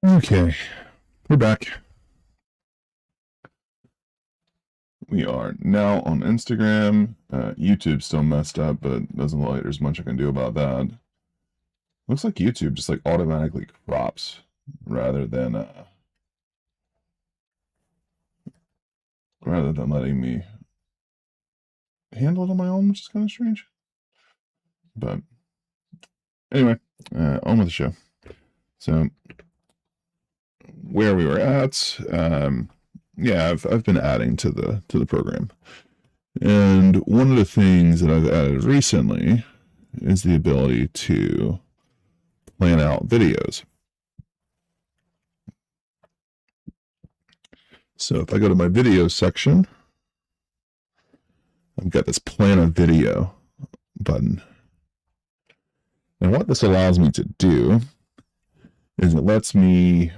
Okay, we're back. We are now on Instagram. YouTube's still messed up, but doesn't look like there's much I can do about that. Looks like YouTube just like automatically crops rather than letting me handle it on my own, which is kind of strange. But anyway, on with the show. So where we were at, yeah, I've been adding to the program, and one of the things that I've added recently is the ability to plan out videos. So if I go to my video section, I've got this plan a video button. And what this allows me to do is it lets me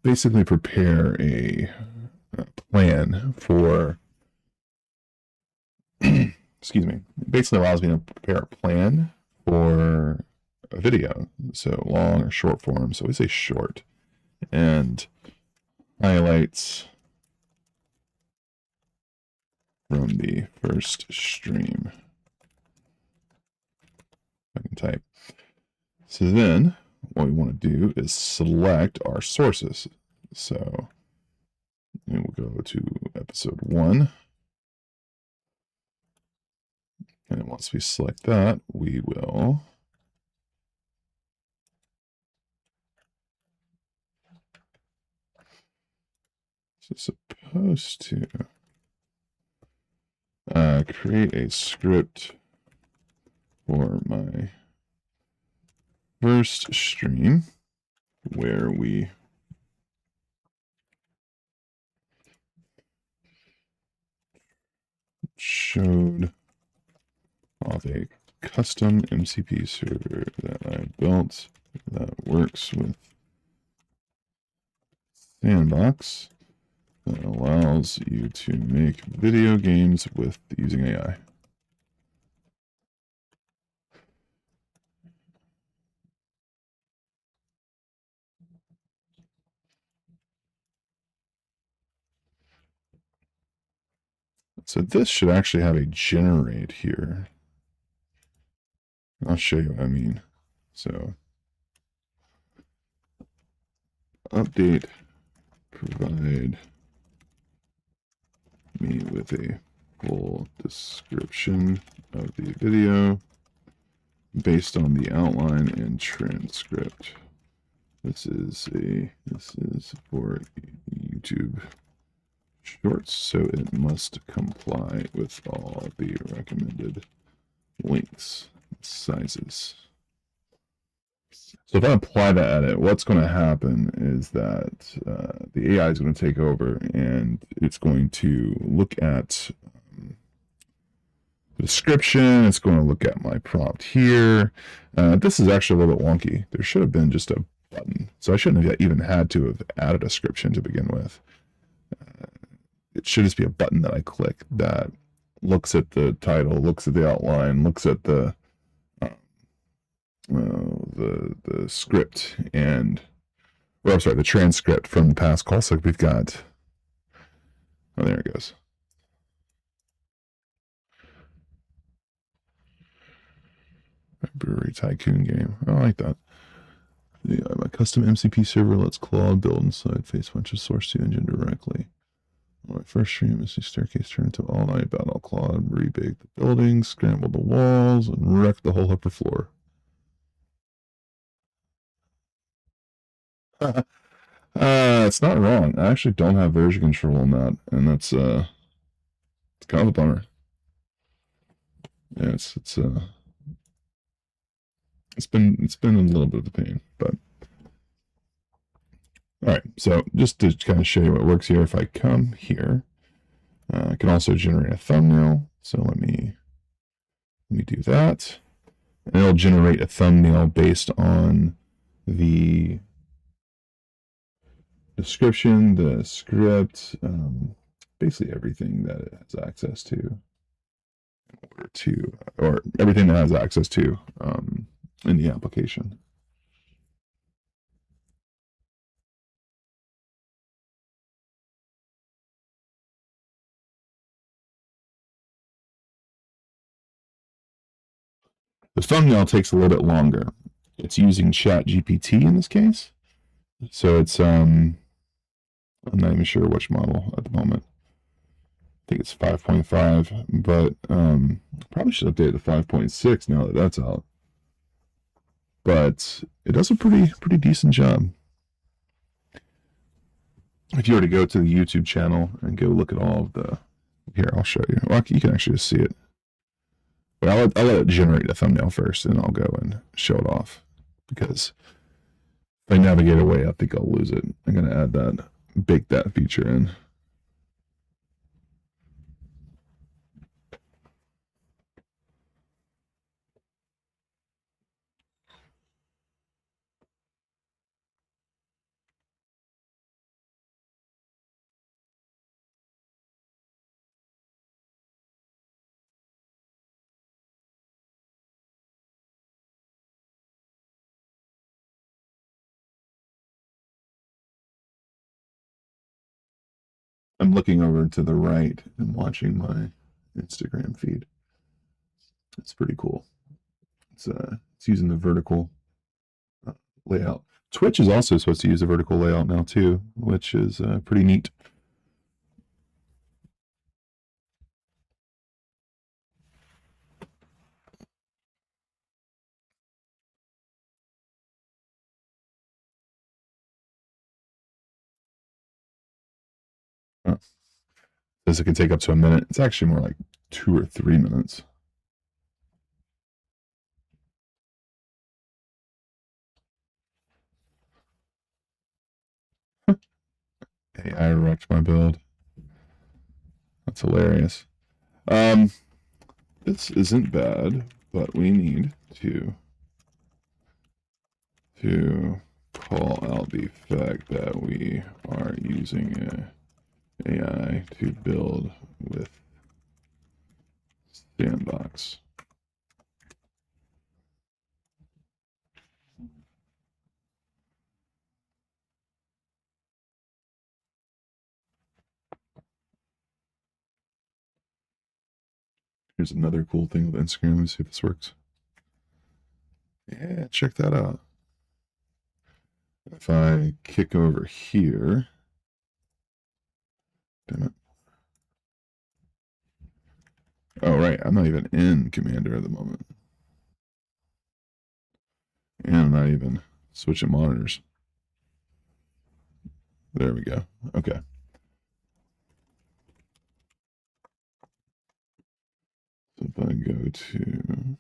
basically prepare a plan for, excuse me, it basically allows me to prepare a plan for a video, so long or short form. So we say short, and highlights from the first stream. I can type. So then what we want to do is select our sources. So we'll go to episode 1. And once we select that, we will supposed to create a script for my first stream where we showed off a custom MCP server that I built that works with Sandbox that allows you to make video games with using AI. So this should actually have a generate here. I'll show you what I mean. So update, provide me with a full description of the video based on the outline and transcript. This is for YouTube Shorts, so it must comply with all the recommended lengths, sizes. So if I apply that edit, what's going to happen is that the AI is going to take over, and it's going to look at the description. It's going to look at my prompt here. This is actually a little bit wonky. There should have been just a button. So I shouldn't have even had to have added a description to begin with. It should just be a button that I click that looks at the title, looks at the outline, looks at the script and, or I'm sorry, the transcript from the past call. So we've got, oh, there it goes. Brewery Tycoon game. I like that. Yeah, my custom MCP server lets Claude build inside face punches source to engine directly. On my first stream, is the staircase turned into all-night battle. Claude rebake the buildings, scramble the walls, and wreck the whole upper floor. It's not wrong. I actually don't have version control on that, and that's it's kind of a bummer. Yeah, it's been a little bit of a pain, but all right. So just to kind of show you what works here, if I come here, I can also generate a thumbnail. So let me do that, and it'll generate a thumbnail based on the description, the script, basically everything that it has access to, or everything that has access to in the application. The thumbnail takes a little bit longer. It's using ChatGPT in this case. So it's, I'm not even sure which model at the moment. I think it's 5.5, but probably should update to 5.6 now that that's out. But it does a pretty decent job. If you were to go to the YouTube channel and go look at all of the, here, I'll show you. Well, you can actually just see it. But I'll let it generate a thumbnail first, and I'll go and show it off. Because if I navigate away, I think I'll lose it. I'm going to add that, bake that feature in. I'm looking over to the right and watching my Instagram feed. It's pretty cool. It's using the vertical layout. Twitch is also supposed to use a vertical layout now too, which is pretty neat. Huh. Says it can take up to a minute. It's actually more like 2 or 3 minutes. AI wrecked my build. That's hilarious. This isn't bad, but we need to call out the fact that we are using AI to build with Sandbox. Here's another cool thing with Instagram. Let me see if this works. Yeah, check that out. If I kick over here, damn it. Oh, right. I'm not even in Commander at the moment. And I'm not even switching monitors. There we go. Okay. So if I go to...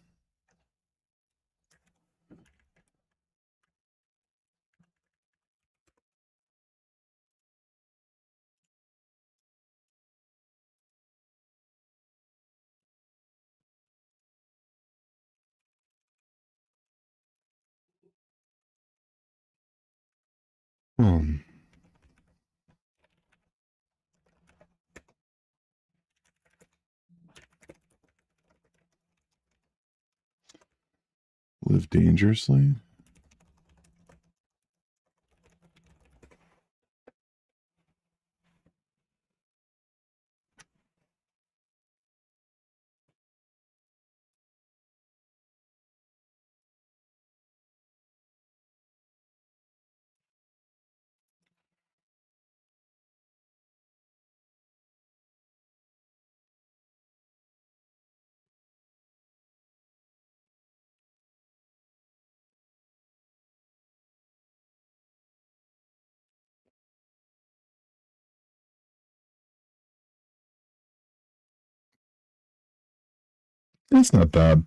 Live dangerously? It's not bad.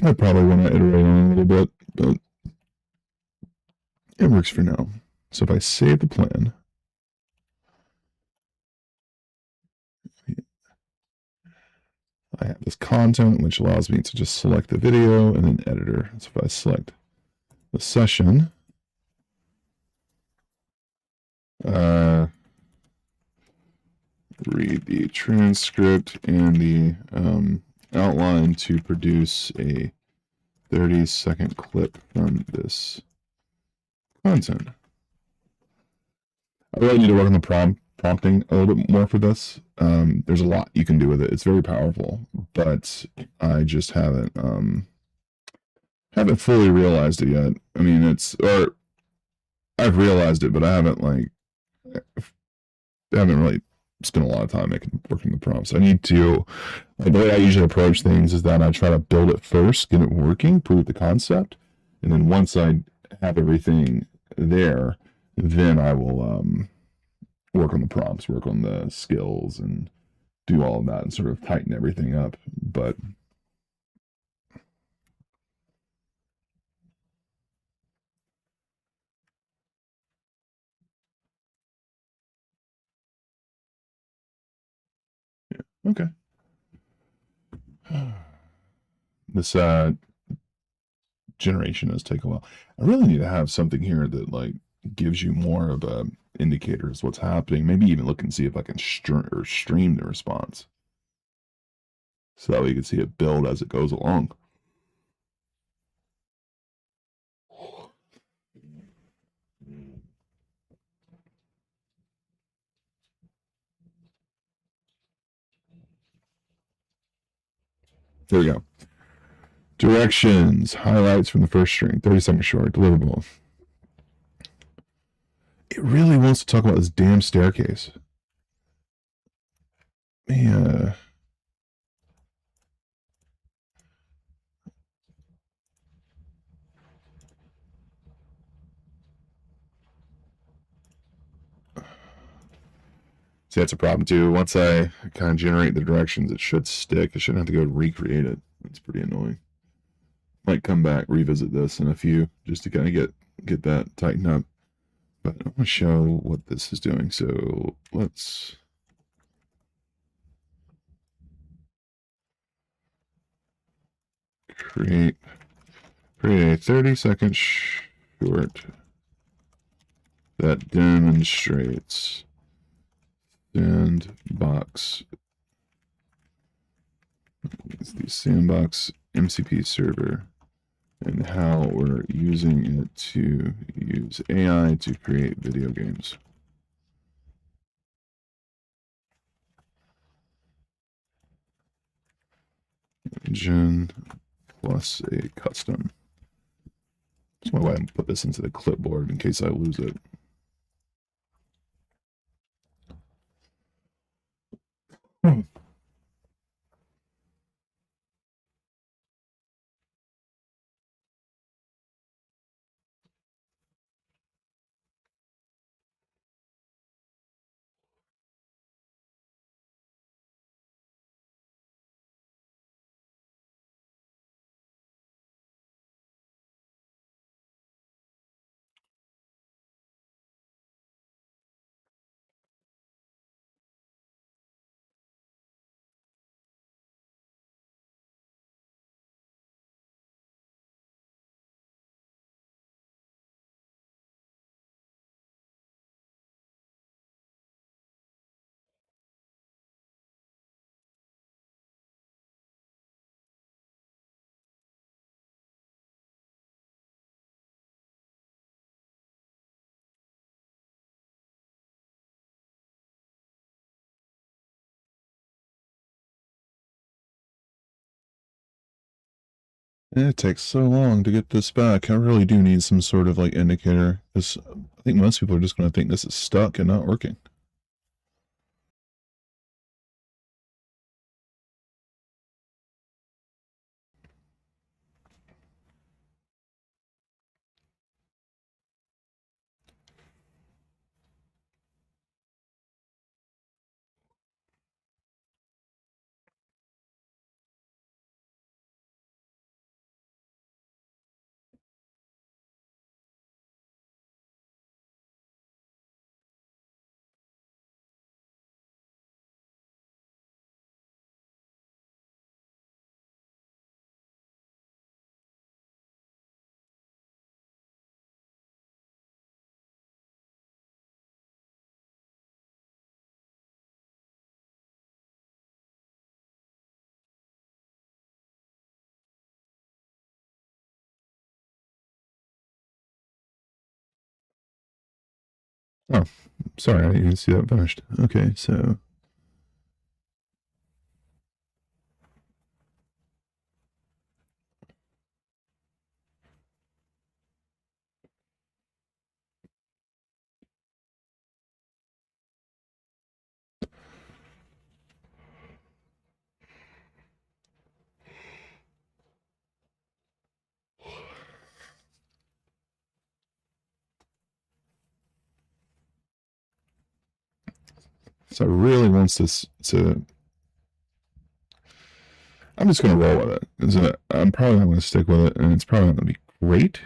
I probably want to iterate on it a little bit, but it works for now. So if I save the plan, I have this content, which allows me to just select the video and then editor. So if I select the session, read the transcript and the outline to produce a 30-second clip from this content. I really need to work on the prompting a little bit more for this. There's a lot you can do with it. It's very powerful, but I just haven't Haven't fully realized it yet. I mean, or I've realized it, but I haven't really spent a lot of time working the prompts. I need to, the way I usually approach things is that I try to build it first, get it working, prove the concept, and then once I have everything there, then I will work on the prompts, work on the skills, and do all of that and sort of tighten everything up. But yeah, okay. This generation does take a while. I really need to have something here that gives you more of a indicator as what's happening. Maybe even look and see if I can stream the response, so that way you can see it build as it goes along. There we go. Directions, highlights from the first string, 30-second short, deliverable. It really wants to talk about this damn staircase. Man. See, that's a problem too. Once I kind of generate the directions, it should stick. I shouldn't have to go recreate it. It's pretty annoying. Might come back, revisit this in a few, just to kind of get that tightened up. But I want to show what this is doing. So let's create a 30-second short that demonstrates sandbox. It's the sandbox MCP server and how we're using it to use AI to create video games. Engine plus a custom. That's why I put this into the clipboard in case I lose it. It takes so long to get this back. I really do need some sort of indicator, because I think most people are just going to think this is stuck and not working. Oh, sorry, I didn't even see that finished. Okay, so So it really wants this to. I'm just going to roll with it. I'm probably not going to stick with it, and it's probably not going to be great.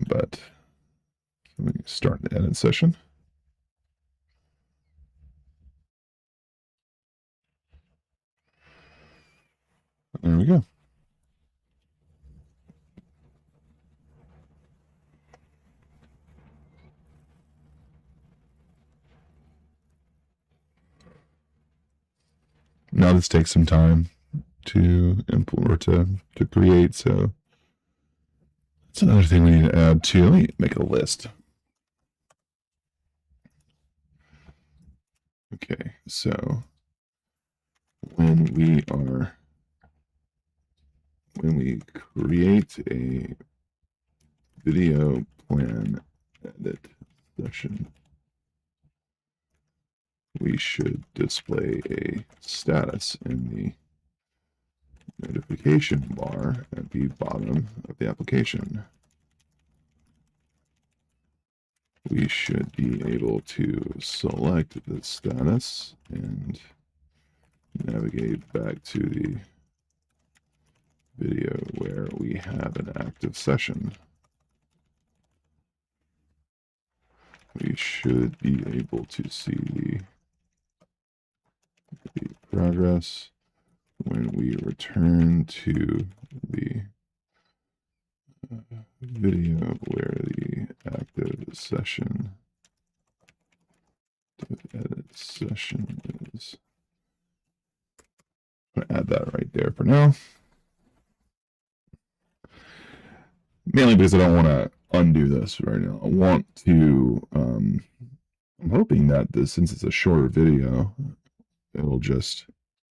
But we can start the edit session. There we go. Now this takes some time to implement or to create, so that's another thing we need to add too. Let me make a list. Okay, so when we create a video plan edit session, we should display a status in the notification bar at the bottom of the application. We should be able to select the status and navigate back to the video where we have an active session. We should be able to see the progress when we return to the video where the active session, the edit session is. I'm going to add that right there for now. Mainly because I don't want to undo this right now. I want to, I'm hoping that this, since it's a shorter video, it'll just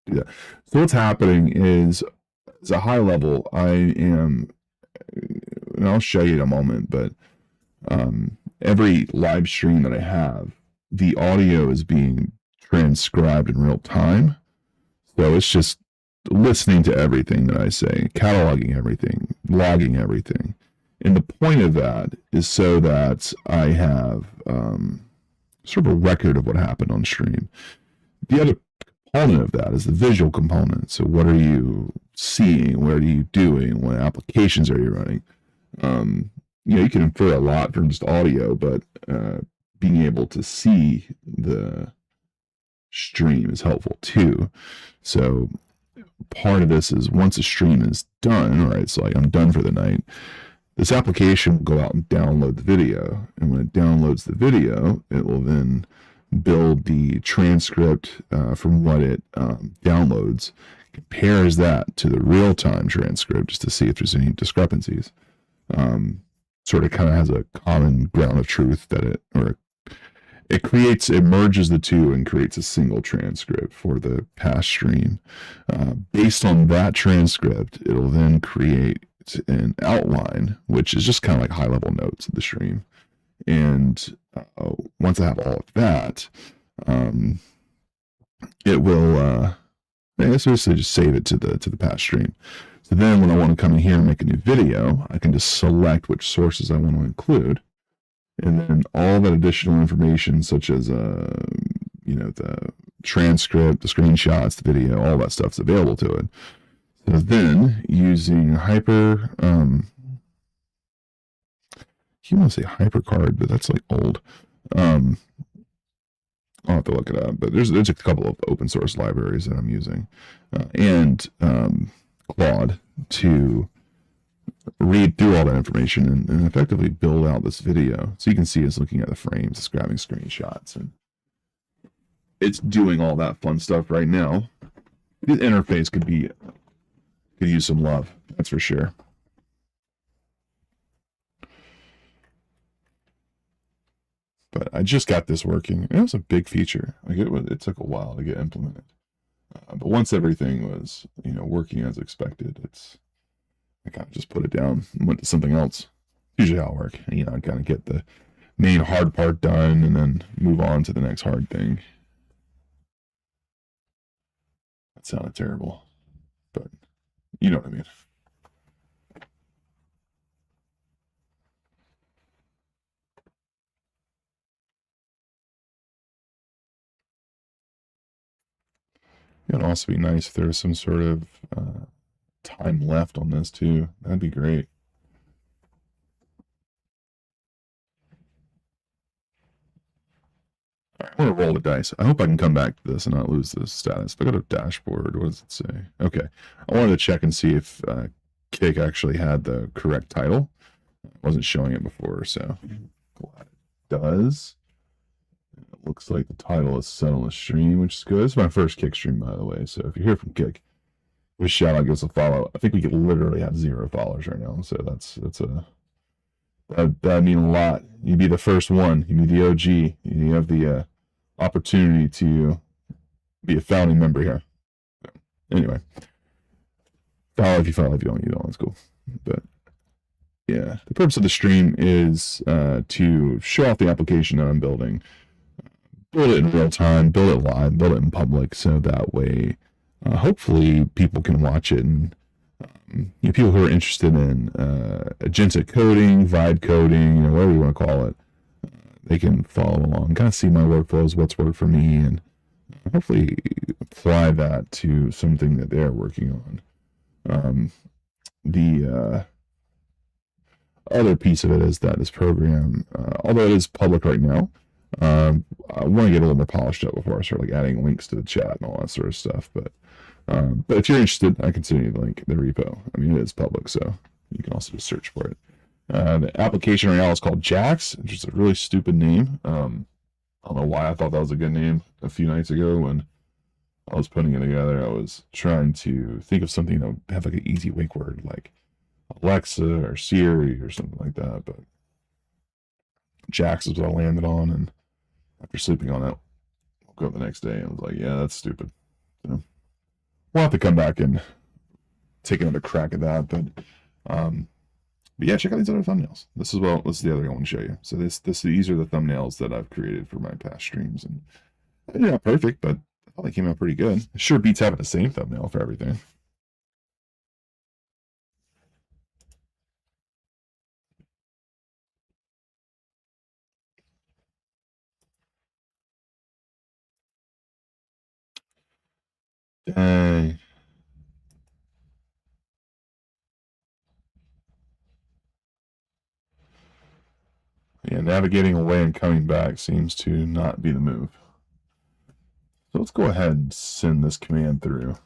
do that. So what's happening is, as a high level, I am, and I'll show you in a moment, but every live stream that I have, the audio is being transcribed in real time. So it's just listening to everything that I say, cataloging everything, logging everything. And the point of that is so that I have sort of a record of what happened on stream. The other component of that is the visual component. So what are you seeing? What are you doing? What applications are you running? You can infer a lot from just audio, but being able to see the stream is helpful too. So part of this is once a stream is done, right? So like I'm done for the night. This application will go out and download the video. And when it downloads the video, it will then build the transcript from what it downloads, compares that to the real-time transcript just to see if there's any discrepancies. Sort of kind of has a common ground of truth that it merges the two and creates a single transcript for the past stream. Based on that transcript, it'll then create an outline, which is just kind of like high-level notes of the stream. And once I have all of that, it will basically just save it to the past stream. So then when I want to come in here and make a new video, I can just select which sources I want to include. And then all that additional information, such as the transcript, the screenshots, the video, all that stuff's available to it. So then using you want to say HyperCard, but that's like old. I'll have to look it up, but there's a couple of open source libraries that I'm using, and Claude to read through all that information and effectively build out this video. So you can see it's looking at the frames, it's grabbing screenshots, and it's doing all that fun stuff right now. The interface could use some love, that's for sure. But I just got this working. It was a big feature. Like it took a while to get implemented. But once everything was, working as expected, I kind of just put it down and went to something else. Usually how I work. I kind of get the main hard part done and then move on to the next hard thing. That sounded terrible, but you know what I mean. It would also be nice if there was some sort of time left on this too. That'd be great. I'm gonna roll the dice. I hope I can come back to this and not lose this status. If I go to dashboard, what does it say? Okay, I wanted to check and see if Kick actually had the correct title. I wasn't showing it before, so glad it does. It looks like the title is set on the stream, which is good. It's my first Kick stream, by the way. So if you hear from Kick, we shout out, give us a follow. I think we could literally have 0 followers right now, so that'd mean a lot. You'd be the first one. You'd be the OG. You have the opportunity to be a founding member here. So, anyway, follow if you follow. If you don't, it's cool. But yeah, the purpose of the stream is to show off the application that I'm building, build it in real time, build it live, build it in public, so that way, hopefully, people can watch it and people who are interested in agentic coding, vibe coding, whatever you want to call it, they can follow along, kind of see my workflows, what's worked for me, and hopefully apply that to something that they're working on. The other piece of it is that this program, although it is public right now, I want to get a little more polished up before I start adding links to the chat and all that sort of stuff. But if you're interested, I can send you the link, the repo. I mean, it is public, so you can also just search for it. The application right now is called Jax, which is a really stupid name. I don't know why I thought that was a good name a few nights ago when I was putting it together. I was trying to think of something that would have an easy wake word, like Alexa or Siri or something like that. But Jax is what I landed on, and after sleeping on it, woke up the next day and was like, yeah, that's stupid. So we'll have to come back and take another crack at that. But yeah, check out these other thumbnails. This is the other thing I want to show you. So these are the thumbnails that I've created for my past streams, and they're not perfect, but I thought they came out pretty good. It sure beats having the same thumbnail for everything. Dang. Yeah, navigating away and coming back seems to not be the move. So let's go ahead and send this command through,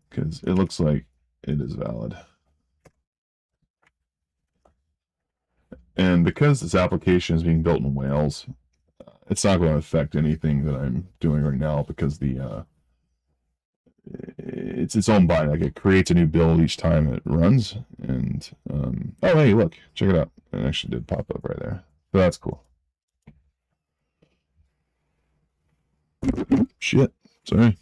because it looks like it is valid. And because this application is being built in Wales, it's not going to affect anything that I'm doing right now, because it's its own bind. Like, it creates a new build each time it runs. And oh, hey, look, check it out. It actually did pop up right there. So that's cool. Shit. Sorry.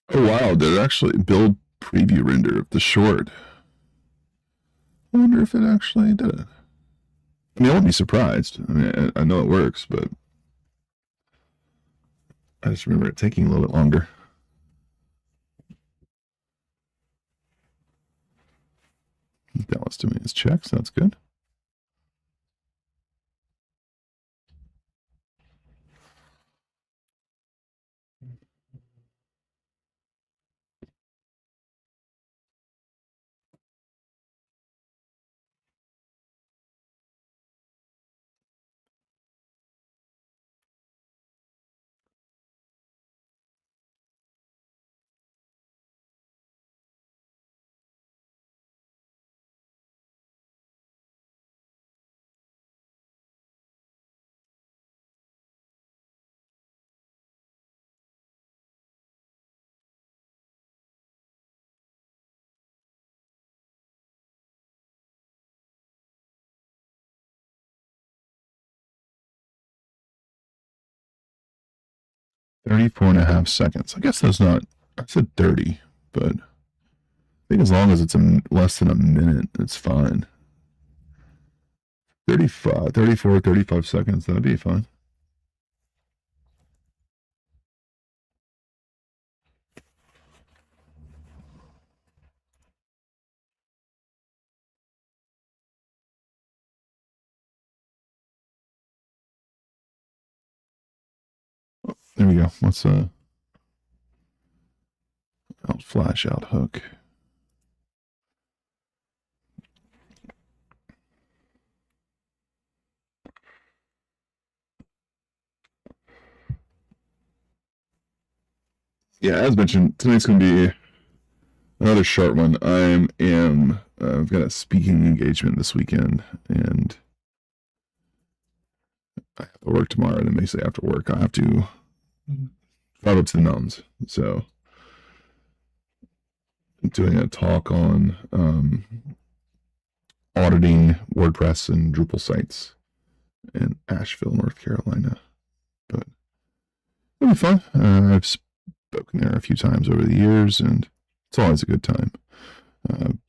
Oh, wow. Did it actually build preview render of the short? I wonder if it actually did it. I mean, I wouldn't be surprised. I mean, I know it works, but I just remember it taking a little bit longer. Dallas to me is checks. That's good. 34.5 seconds. I guess that's not, I said 30, but I think as long as it's less than a minute, it's fine. 35, 34, 35 seconds, that'd be fine. There we go. Let's flash out hook. Yeah, as mentioned, tonight's going to be another short one. I've got a speaking engagement this weekend, and I have to work tomorrow. And then basically after work, I have to drive up to the mountains. So I'm doing a talk on auditing WordPress and Drupal sites in Asheville, North Carolina. But it'll be fun. I've spoken there a few times over the years, and it's always a good time.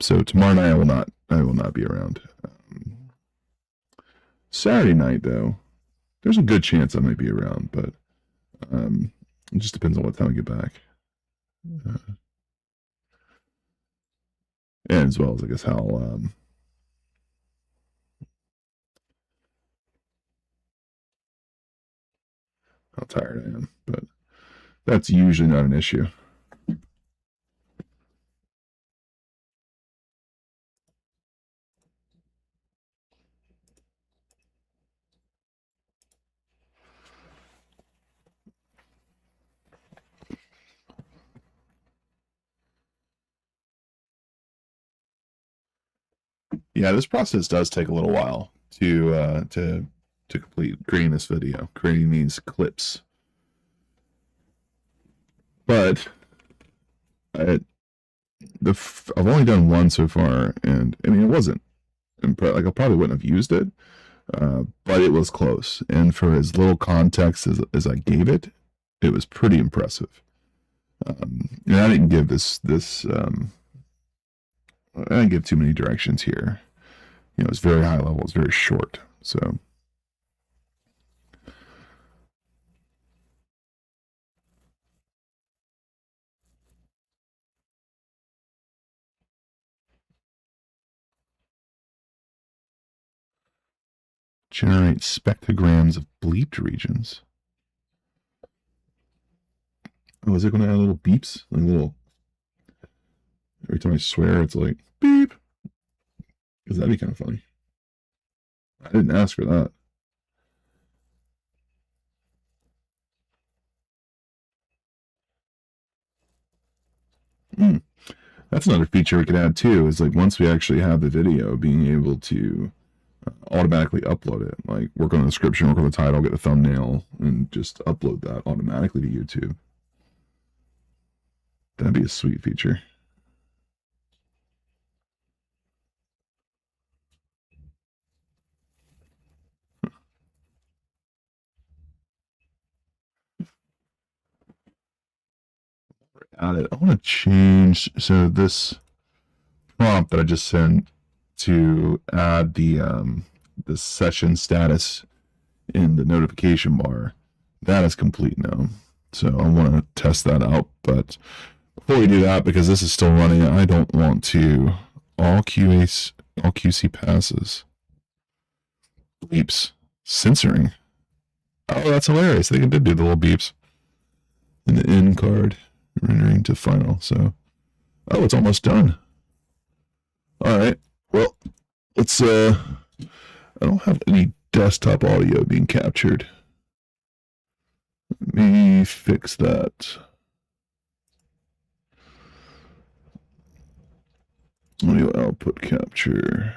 So tomorrow night I will not be around. Saturday night though, there's a good chance I might be around, but it just depends on what time I get back. And as well as I guess how tired I am, but that's usually not an issue. Yeah, this process does take a little while to complete creating this video, creating these clips. But I've only done one so far, and I mean it wasn't like I probably wouldn't have used it, but it was close. And for as little context as I gave it, it was pretty impressive. And I didn't give I didn't give too many directions here. You know, it's very high level. It's very short. So generate spectrograms of bleeped regions. Oh, is it going to add little beeps? Like little. Every time I swear, it's like beep. Because that'd be kind of funny. I didn't ask for that. That's another feature we could add too, is like once we actually have the video, being able to automatically upload it. Like work on the description, work on the title, get the thumbnail, and just upload that automatically to YouTube. That'd be a sweet feature. Add it. I want to change, so this prompt that I just sent to add the session status in the notification bar, that is complete now. So I want to test that out. But before we do that, because this is still running, I don't want to all QC passes. Beeps. Censoring. Oh, that's hilarious. They did do the little beeps in the end card, rendering to final. So, oh, it's almost done. All right. Well, let's. I don't have any desktop audio being captured. Let me fix that. Audio output capture.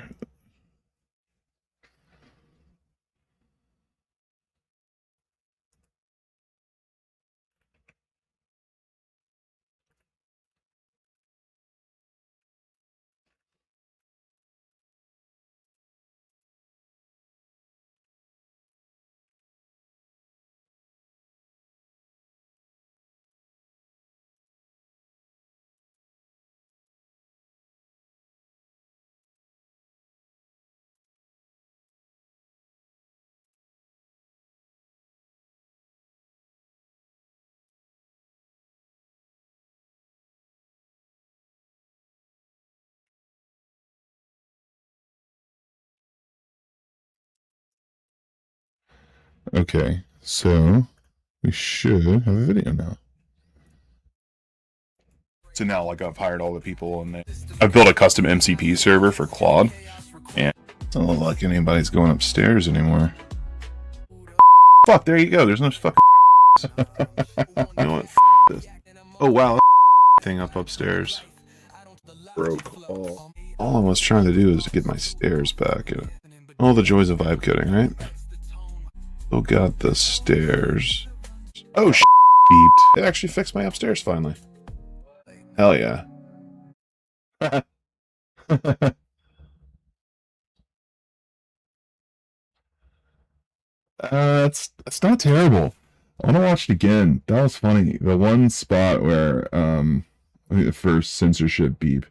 Okay, so we should have a video now. So now, like, I've hired all the people, and I've built a custom MCP server for Claude, and it doesn't look like anybody's going upstairs anymore. Fuck, there you go. There's no fucking. You know what? This. Oh wow, thing upstairs broke. All I was trying to do is to get my stairs back. All the joys of vibe coding, right? Oh god, the stairs. Oh shit, beeped. It actually fixed my upstairs finally. Hell yeah. It's not terrible. I want to watch it again. That was funny. The one spot where I think the first censorship beep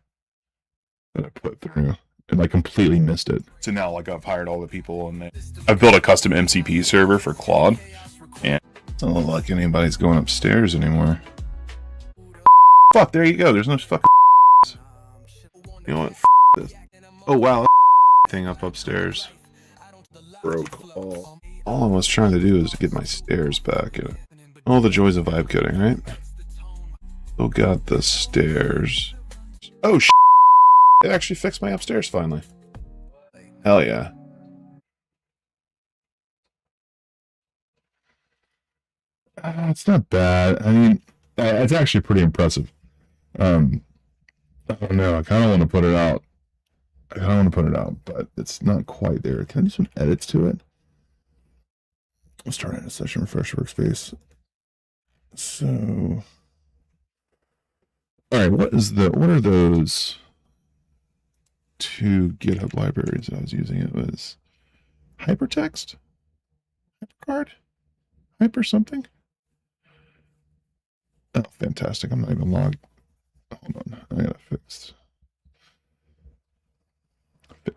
that I put through, and I completely missed it. So now, like, I've hired all the people, and I've built a custom MCP server for Claude, and it doesn't look like anybody's going upstairs anymore. Fuck, there you go. There's no fucking. You know what? This. Oh wow, thing upstairs broke. All I was trying to do is to get my stairs back. All the joys of vibe coding, right? Oh god, the stairs. Oh shit. It actually fixed my upstairs finally. Hell yeah. It's not bad. I mean, it's actually pretty impressive. I don't know. I kind of want to put it out. But it's not quite there. Can I do some edits to it? Let's start in a session, refresh workspace. So, all right, what are those two GitHub libraries that I was using? It was hypertext, hypercard, hyper something. Oh, fantastic! I'm not even logged. Hold on, I gotta fix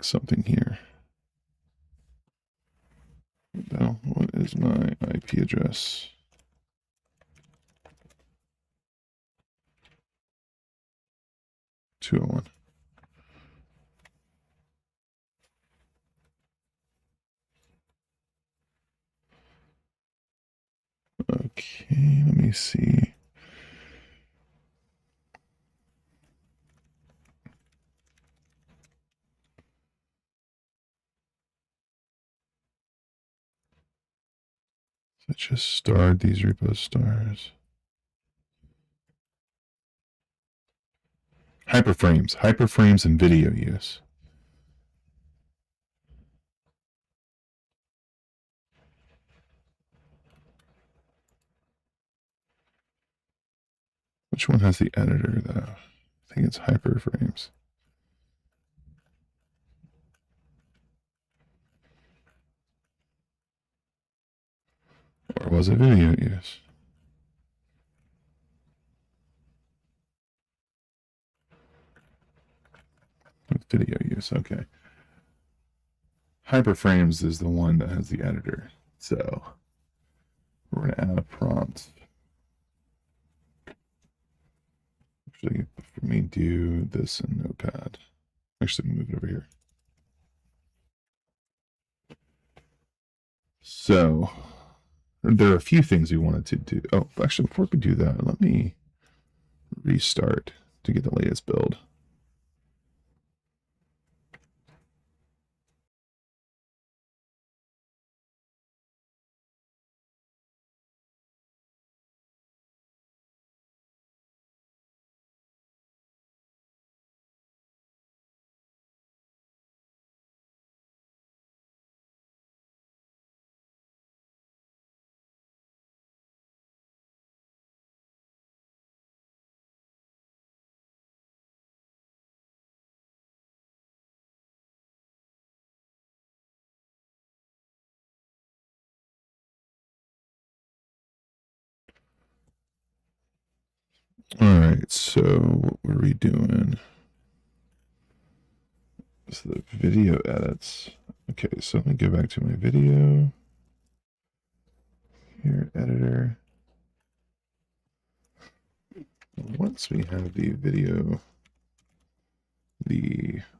something here. Now, what is my IP address? .201. Okay, let me see. So just starred these repo stars. HyperFrames and VideoUse. Which one has the editor though? I think it's HyperFrames. Or was it VideoUse? With VideoUse, okay. HyperFrames is the one that has the editor. So we're going to add a prompt. Actually, for me, do this in Notepad. Actually, move it over here. So there are a few things we wanted to do. Oh, actually, before we do that, let me restart to get the latest build. All right, so what were we doing? So the video edits. Okay, so let me go back to my video. Here, editor. Once we have the video,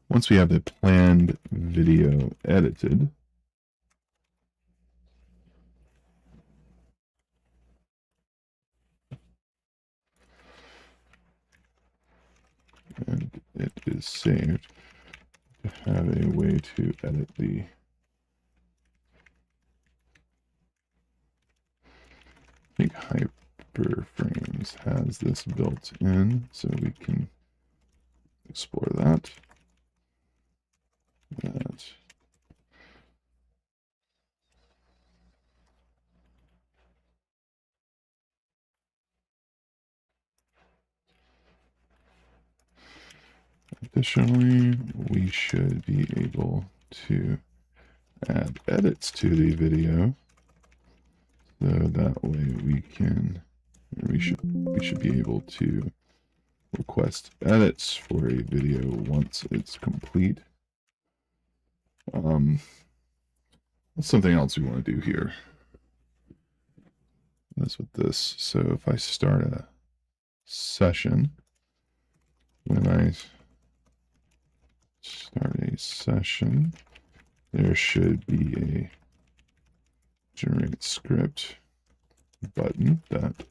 once we have the planned video edited, is saved, to have a way to edit the I think HyperFrames has this built in, so we can explore that. Additionally, we should be able to add edits to the video, so that way we should be able to request edits for a video once it's complete. That's something else we want to do here. That's with this. So if I start a session, when I start a session, there should be a generate script button that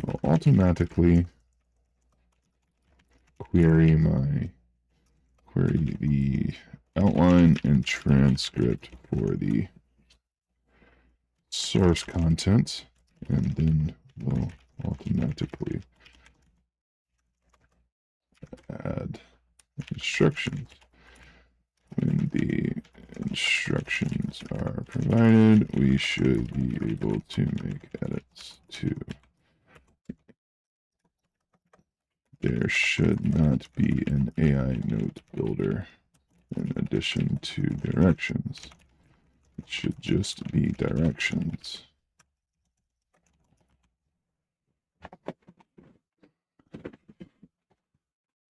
will automatically query the outline and transcript for the source content, and then we'll automatically add instructions. When the instructions are provided, we should be able to make edits to. There should not be an AI note builder in addition to directions. It should just be directions.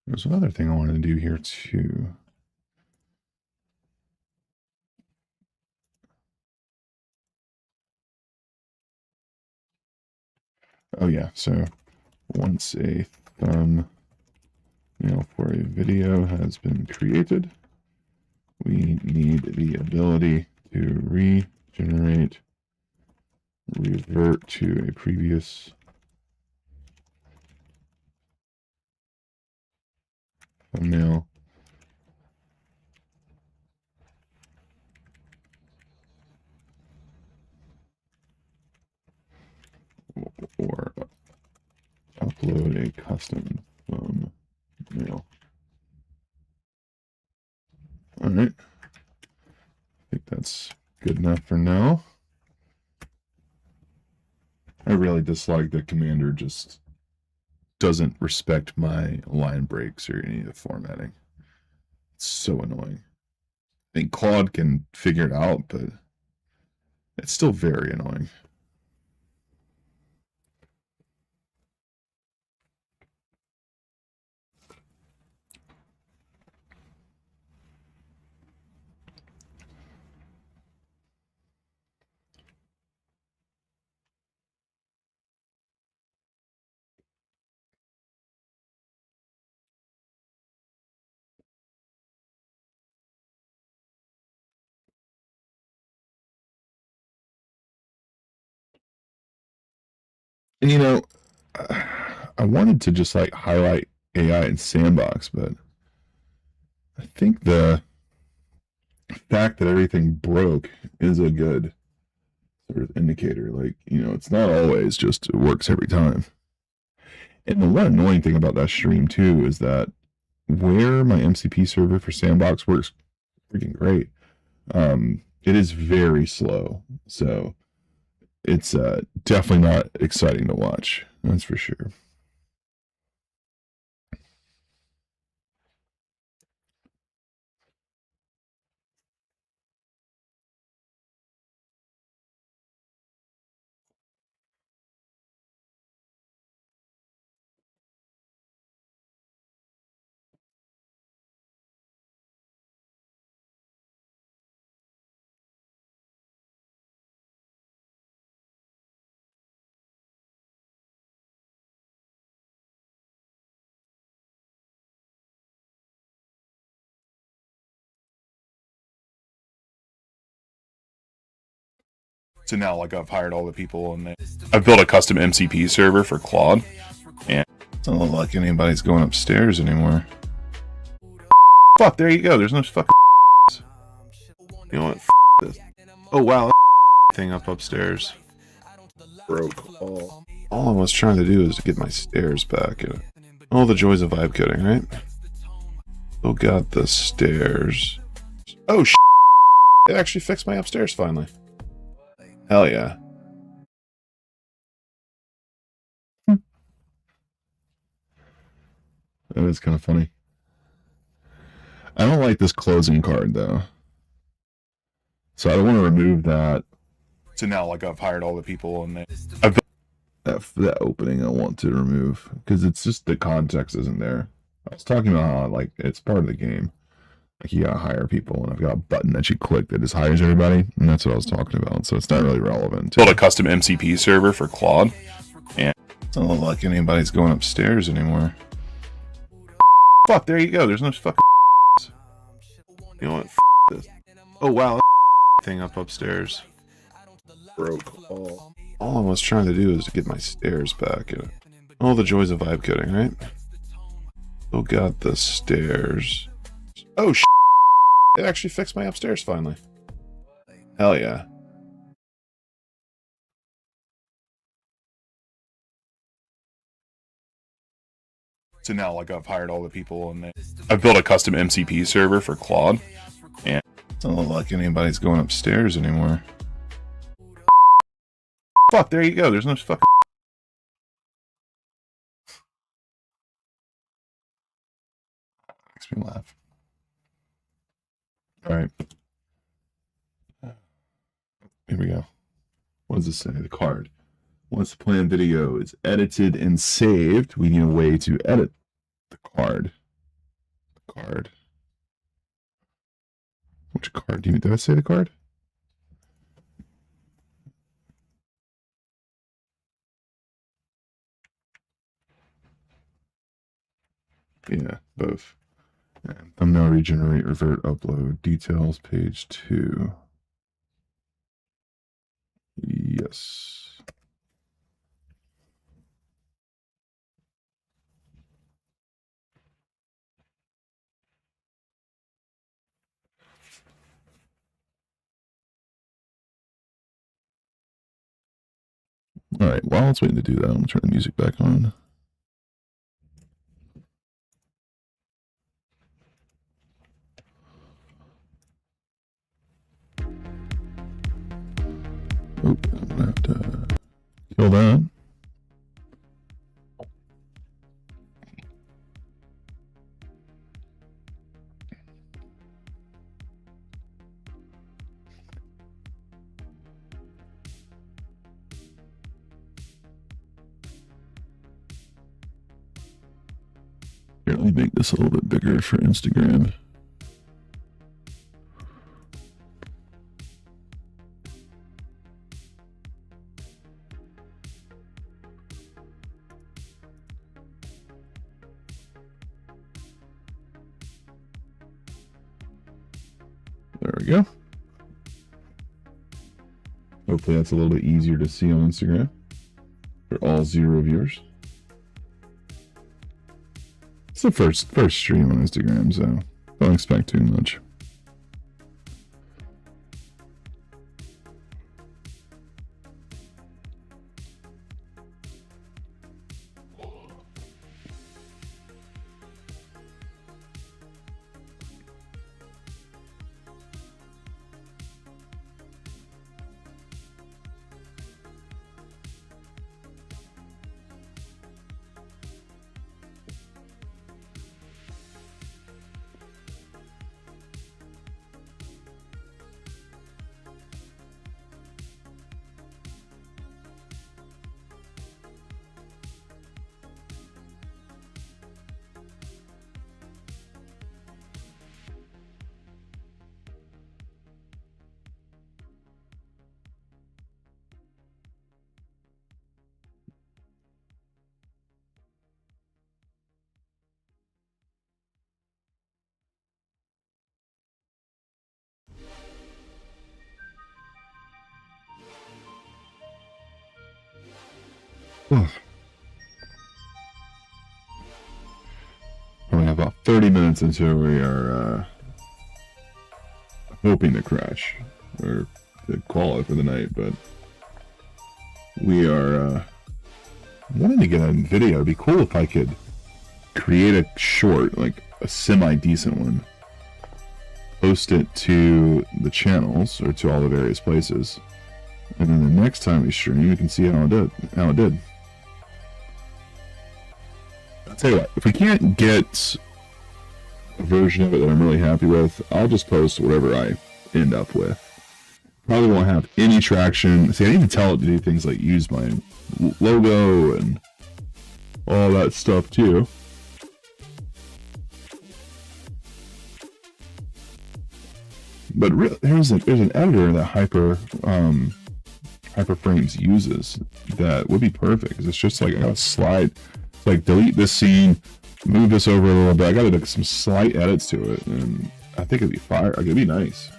There's another thing I wanted to do here too. Oh yeah, so once a thumbnail for a video has been created, we need the ability to regenerate, revert to a previous thumbnail, or upload a custom thumbnail. All right, I think that's good enough for now. I really dislike that Commander just doesn't respect my line breaks or any of the formatting. It's so annoying. I think Claude can figure it out, but it's still very annoying. And you know, I wanted to just like highlight AI in Sandbox, but I think the fact that everything broke is a good sort of indicator. Like, you know, it's not always just it works every time. And the one annoying thing about that stream too is that where my MCP server for Sandbox works freaking great, it is very slow. So it's definitely not exciting to watch. That's for sure. So now, like, I've hired all the people, and I've built a custom MCP server for Claude, and it doesn't look like anybody's going upstairs anymore. Fuck, there you go. There's no fucking. You know what? This. Oh wow, thing up upstairs broke. All I was trying to do is to get my stairs back. All the joys of vibe coding, right? Oh god, the stairs. Oh sh! It actually fixed my upstairs finally. Hell yeah. That is kind of funny. I don't like this closing card though. So I don't want to remove that. So now, like, I've hired all the people and that opening I want to remove because it's just the context isn't there. I was talking about how, like, it's part of the game. Like, you gotta hire people, and I've got a button that you click that just hires everybody, and that's what I was talking about. So it's not really relevant. Built a custom MCP server for Claude, and it doesn't look like anybody's going upstairs anymore. Fuck, there you go. There's no fucking. You know what? This. Oh wow, thing up upstairs broke. All I was trying to do is to get my stairs back. All the joys of vibe coding, right? Oh god, the stairs. Oh sh! It actually fixed my upstairs finally. Hell yeah. So now, like, I've hired all the people and I've built a custom MCP server for Claude, and it doesn't look like anybody's going upstairs anymore. Fuck, there you go. There's no fucking. Makes me laugh. Alright. Here we go. What does this say? The card. Once the planned video is edited and saved, we need a way to edit the card. The card. Which card? Did I say the card? Yeah, both. And thumbnail regenerate, revert, upload, details, page 2. Yes. All right, while it's waiting to do that, I'm going to turn the music back on. Oh, I'm going to have to kill that. Here, let me make this a little bit bigger for Instagram. There we go. Hopefully that's a little bit easier to see on Instagram for all 0 viewers. It's the first stream on Instagram, so don't expect too much. Probably have about 30 minutes into we are hoping to crash or to call it for the night, but we are wanting to get a video. It'd be cool if I could create a short, like a semi-decent one, post it to the channels or to all the various places, and then the next time we stream, we can see how it did. I'll tell you what, if we can't get a version of it that I'm really happy with, I'll just post whatever I end up with. Probably won't have any traction. See, I need to tell it to do things like use my logo and all that stuff too. But there's an editor that HyperFrames uses that would be perfect, because it's just like I gotta slide. It's like delete this scene, move this over a little bit. I gotta do some slight edits to it, and I think it'd be fire. Like, it'd be nice.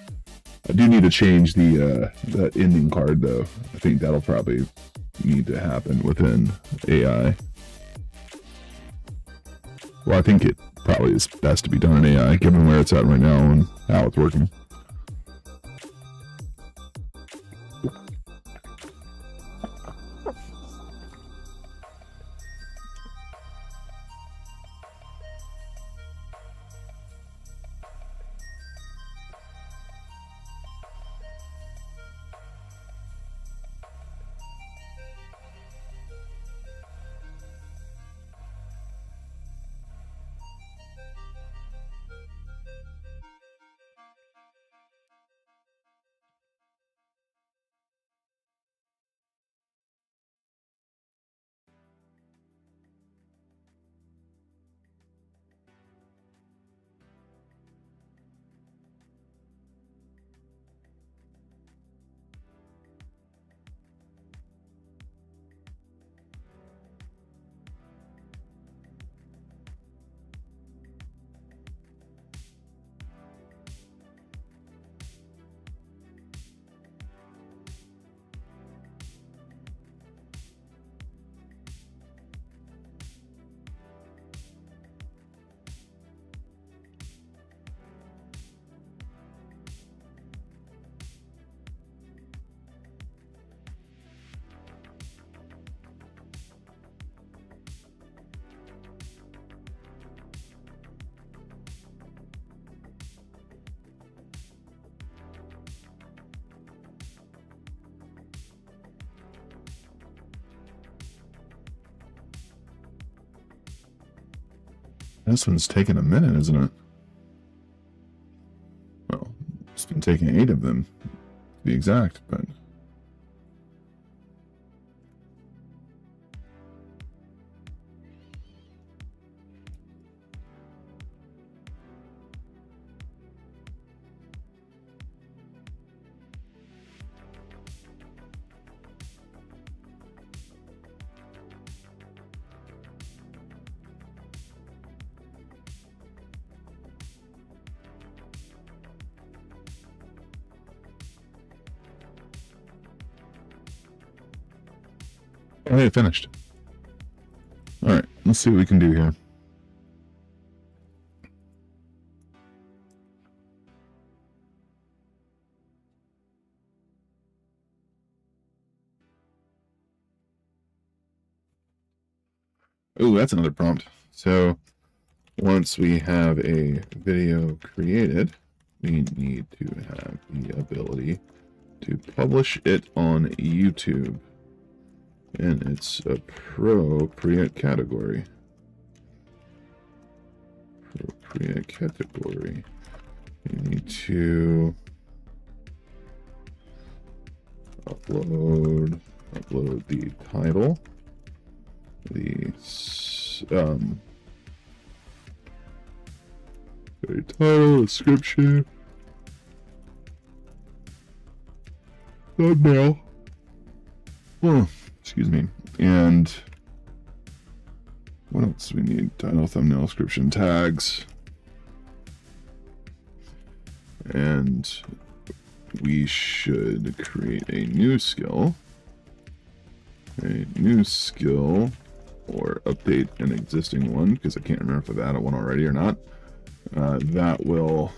I do need to change the that ending card though. I think that'll probably need to happen within AI. Well, I think it probably is best to be done in AI, given where it's at right now and how it's working. This one's taking a minute, isn't it? Well, it's been taking 8 of them, to be exact, but... Oh, hey, it finished. Alright, let's see what we can do here. Oh, that's another prompt. So, once we have a video created, we need to have the ability to publish it on YouTube. And it's appropriate category. Appropriate category. You need to upload the title, the title, description, thumbnail. Oh, excuse me. And what else do we need? Title, thumbnail, description, tags. And we should create a new skill. A new skill or update an existing one, because I can't remember if I've added one already or not. That will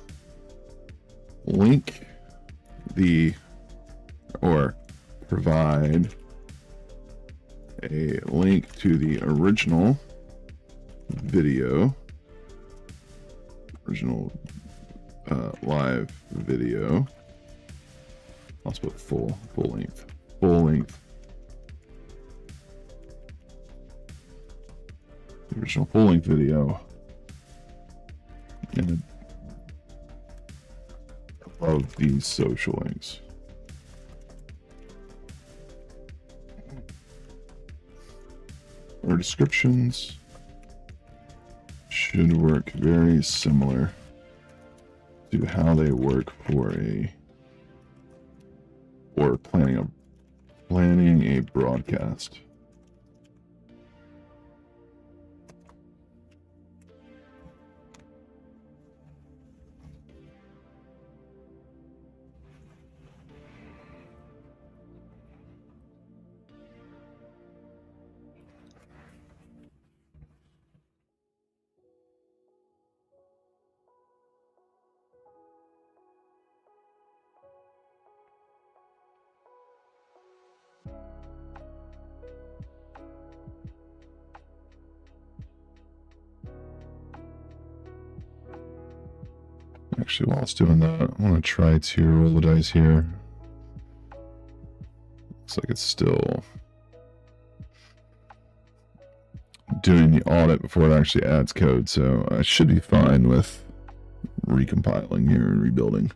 link or provide a link to the original video, live video. I'll put full length. The original full length video, and above these social links. Our descriptions should work very similar to how they work for planning a broadcast. Actually, while it's doing that, I want to try to roll the dice here. Looks like it's still doing the audit before it actually adds code, so I should be fine with recompiling here and rebuilding.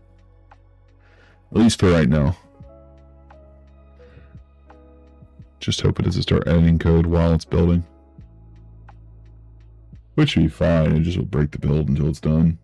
At least for right now. Just hope it doesn't start editing code while it's building. Which should be fine, it just will break the build until it's done.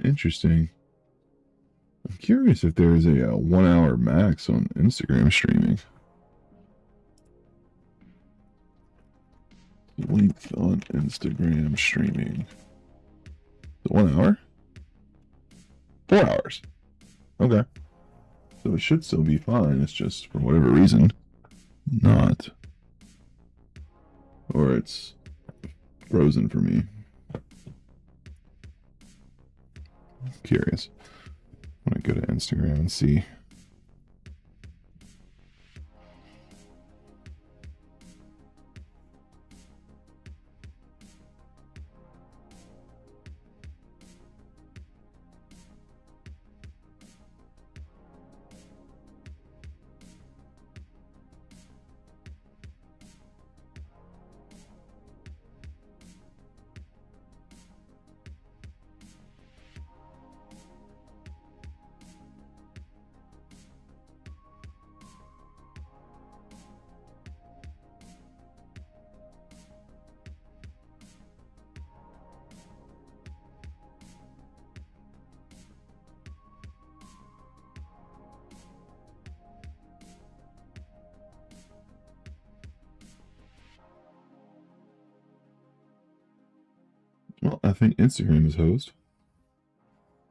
Interesting. I'm curious if there is a 1 hour max on Instagram streaming. Length on Instagram streaming. 1 hour? 4 hours. Okay. So it should still be fine. It's just, for whatever reason, not. Or it's frozen for me. I'm curious. I'm going to go to Instagram and see. Well, I think Instagram is host.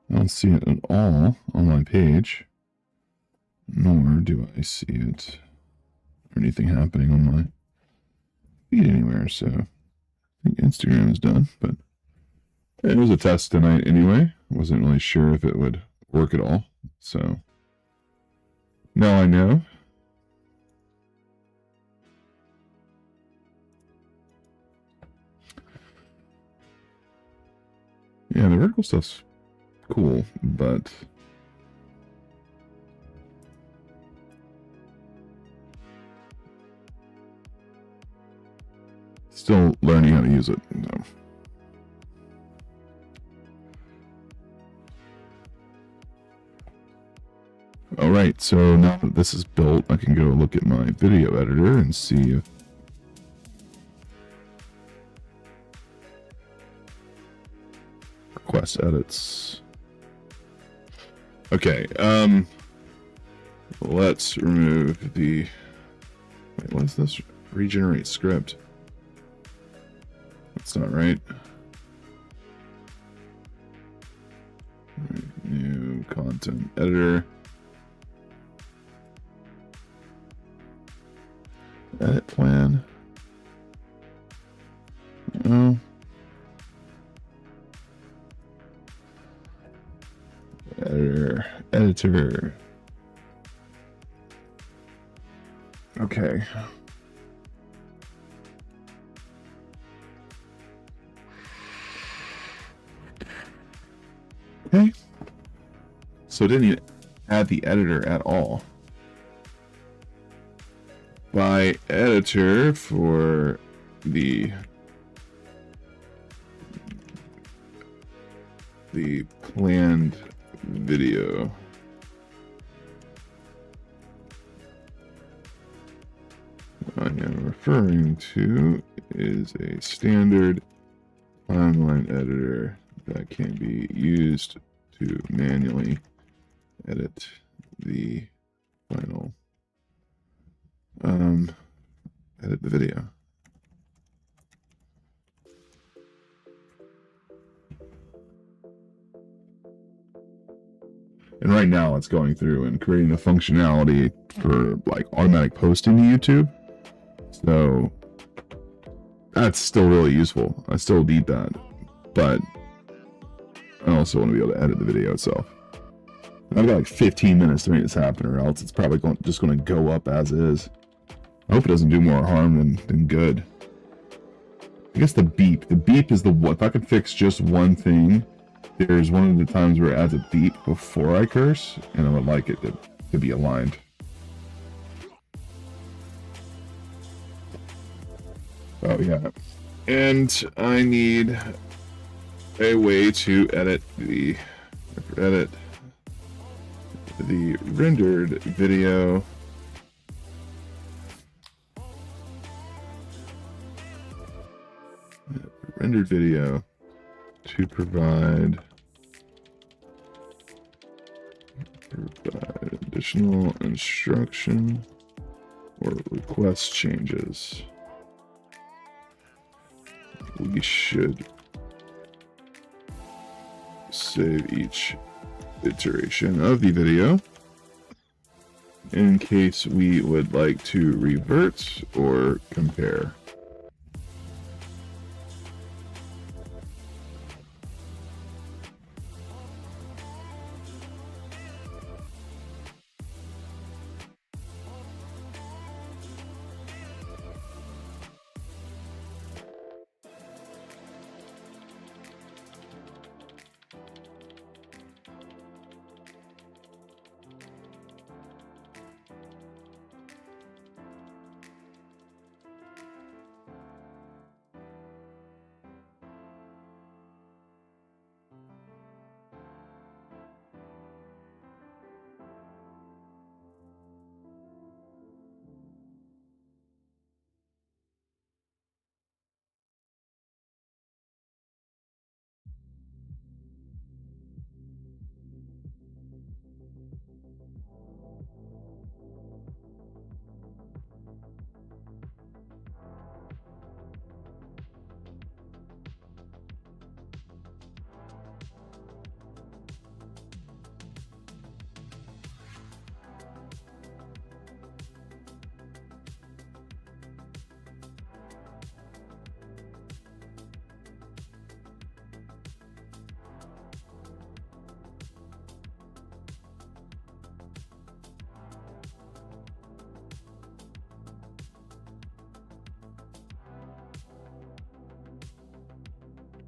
I don't see it at all on my page, nor do I see it or anything happening on my feed anywhere. So I think Instagram is done, but it was a test tonight anyway. Wasn't really sure if it would work at all. So now I know. Yeah, the vertical stuff's cool, but still learning how to use it. So. All right, so now that this is built, I can go look at my video editor and see if request edits. Okay, let's remove the, wait, what is this? Regenerate script. That's not right. New content editor. Edit plan. No. Editor. Okay. Okay. So it didn't even add the editor at all. By editor for the planned video. I am referring to is a standard timeline editor that can be used to manually edit the final edit the video. And right now it's going through and creating the functionality for like automatic posting to YouTube. So that's still really useful. I still need that, but I also want to be able to edit the video itself. And I've got like 15 minutes to make this happen, or else it's probably just going to go up as is. I hope it doesn't do more harm than good. I guess the beep. The beep is the what. If I could fix just one thing, there's one of the times where it adds a beep before I curse, and I would like it to be aligned. Oh yeah, and I need a way to edit the rendered video. Rendered video to provide additional instruction or request changes. We should save each iteration of the video in case we would like to revert or compare.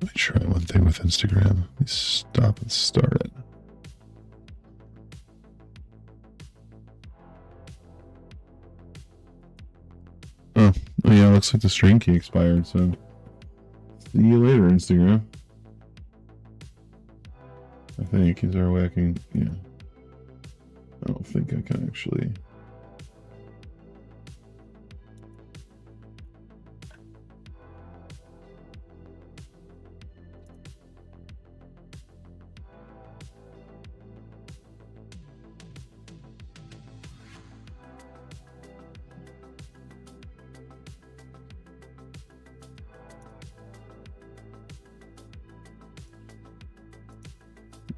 me try one thing with Instagram. Let me stop and start it. Oh yeah, looks like the string key expired, so see you later, Instagram. I think is our whacking. Yeah. I don't think I can actually.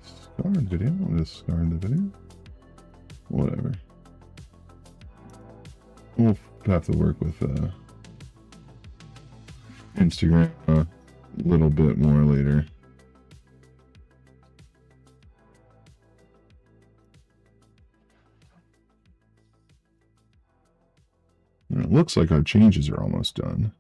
Discard video. I'll discard the video. Whatever. We'll have to work with Instagram a little bit more later. And it looks like our changes are almost done.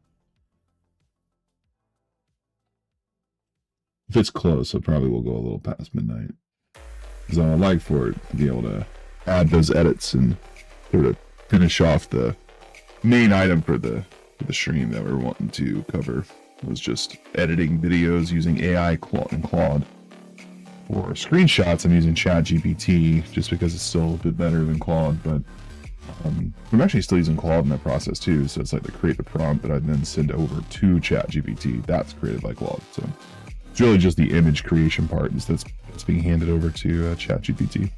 If it's close, it probably will go a little past midnight. Because I would like for it to be able to add those edits and sort of finish off the main item for the stream that we're wanting to cover. It was just editing videos using AI and Claude. For screenshots, I'm using ChatGPT just because it's still a bit better than Claude, but I'm actually still using Claude in that process too. So it's like the create the prompt that I then send over to ChatGPT. That's created by Claude. So it's really just the image creation part that's being handed over to ChatGPT.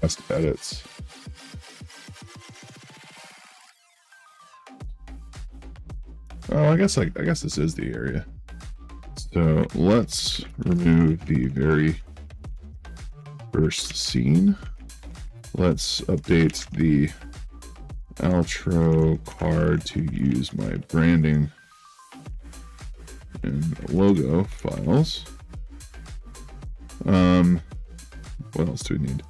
Best edits. Oh, I guess this is the area. So let's remove the very first scene. Let's update the outro card to use my branding and logo files. What else do we need?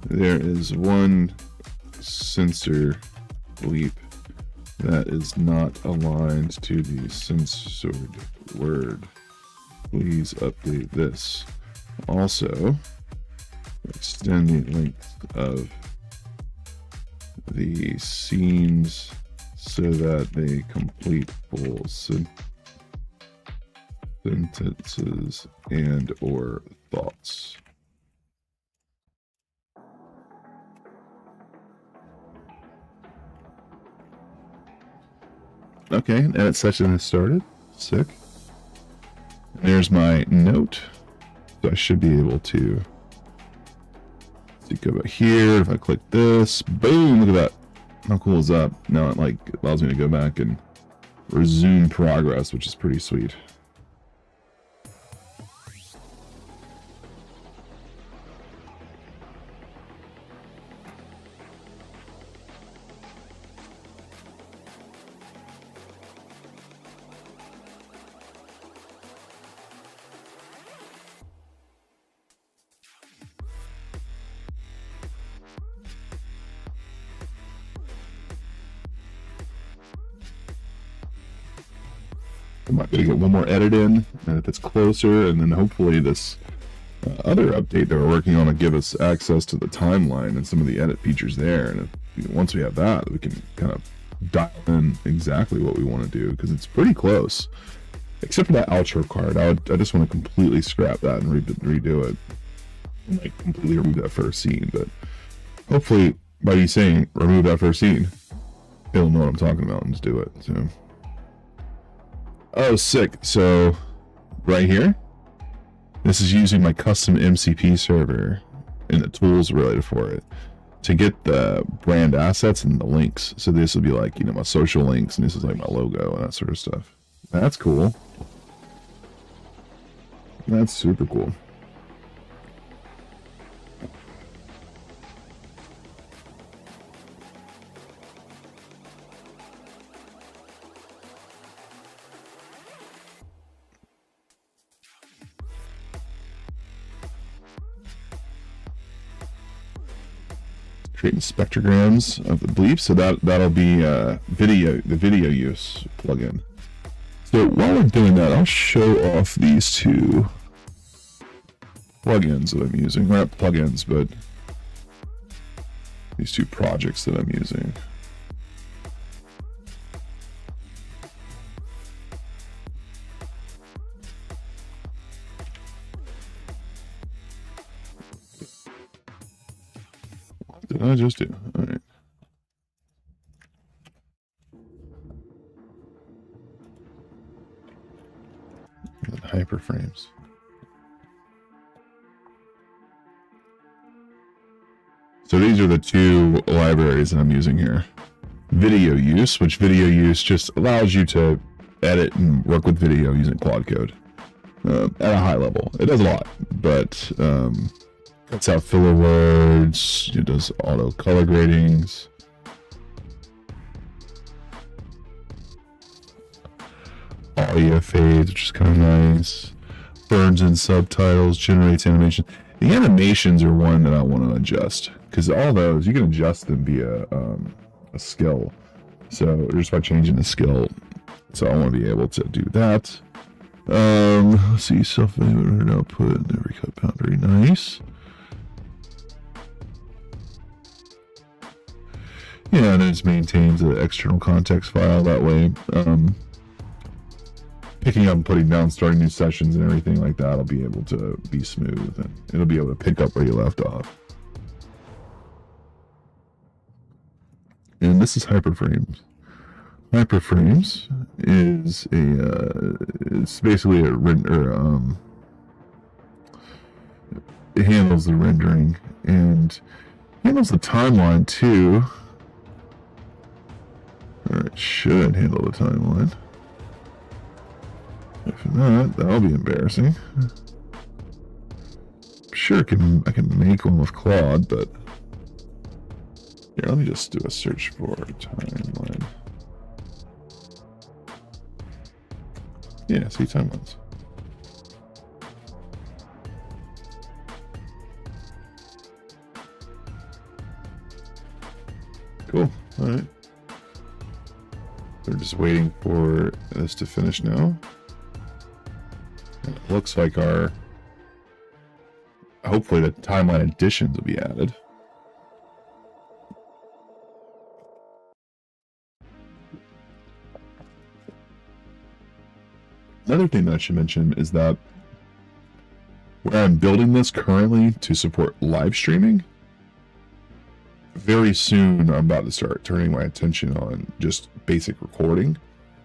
There is one censor bleep that is not aligned to the censored word. Please update this. Also, extend the length of the scenes so that they complete full sentences and or thoughts. Okay, edit session has started. Sick. There's my note. So I should be able to go back here. If I click this, boom, look at that. How cool is that? Now it like allows me to go back and resume progress, which is pretty sweet. I might be able to get one more edit in, and if it's closer, and then hopefully this other update that we're working on will give us access to the timeline and some of the edit features there. And if, once we have that, we can kind of dial in exactly what we want to do, because it's pretty close. Except for that outro card, I just want to completely scrap that and redo it, and like completely remove that first scene. But hopefully, by you saying remove that first scene, it'll know what I'm talking about and just do it. So. Oh, sick. So, right here, this is using my custom MCP server and the tools related for it. to get the brand assets and the links. So this will be like, my social links, and this is like my logo and that sort of stuff. That's cool. That's super cool. Creating spectrograms of the bleep, so that'll be the VideoUse plugin. So while we're doing that, I'll show off these two plugins that I'm using. Not plugins, but these two projects that I'm using. What did I just do? All right. HyperFrames. So these are the two libraries that I'm using here. VideoUse, which VideoUse just allows you to edit and work with video using Claude code at a high level. It does a lot, but cuts out filler words, it does auto color gradings. Audio fades, which is kind of nice. Burns in subtitles, generates animation. The animations are one that I want to adjust, because all those, you can adjust them via a skill. So just by changing the skill. So I want to be able to do that. Let's see, self-evident output and every cut pound, very nice. Yeah, and it just maintains the external context file that way. Picking up and putting down, starting new sessions and everything like that will be able to be smooth, and it'll be able to pick up where you left off. And this is HyperFrames. HyperFrames is it's basically a render. It handles the rendering and handles the timeline too. Or it should handle the timeline. If not, that'll be embarrassing. Sure, I can make one with Claude, but here, let me just do a search for timeline. Yeah, see, timelines. Cool. All right. We're just waiting for this to finish now. And it looks like hopefully the timeline additions will be added. Another thing that I should mention is that where I'm building this currently to support live streaming, very soon I'm about to start turning my attention on just basic recording.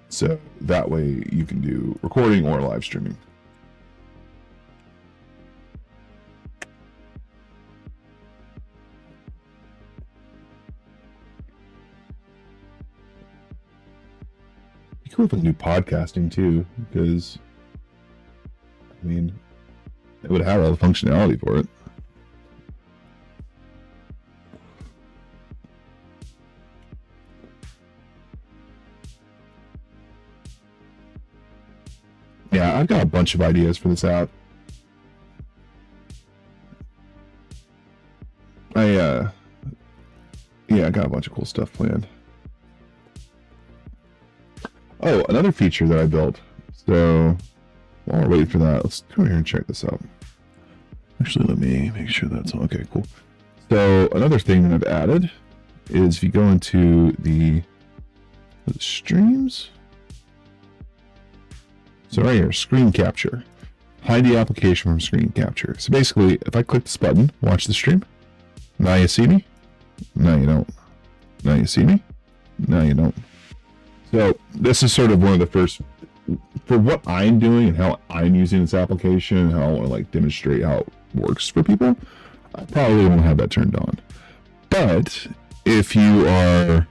So that way you can do recording or live streaming. Cool with new podcasting too, because I mean it would have all the functionality for it. Yeah, I've got a bunch of ideas for this app. I got a bunch of cool stuff planned. Oh, another feature that I built. So while we're waiting for that, let's come here and check this out. Actually, let me make sure that's all. Okay, cool. So another thing that I've added is if you go into the streams. So right here, screen capture. Hide the application from screen capture. So basically, if I click this button, watch the stream. Now you see me. Now you don't. Now you see me. Now you don't. So this is sort of one of the first, for what I'm doing and how I'm using this application and how I want to like demonstrate how it works for people, I probably won't have that turned on. But But if the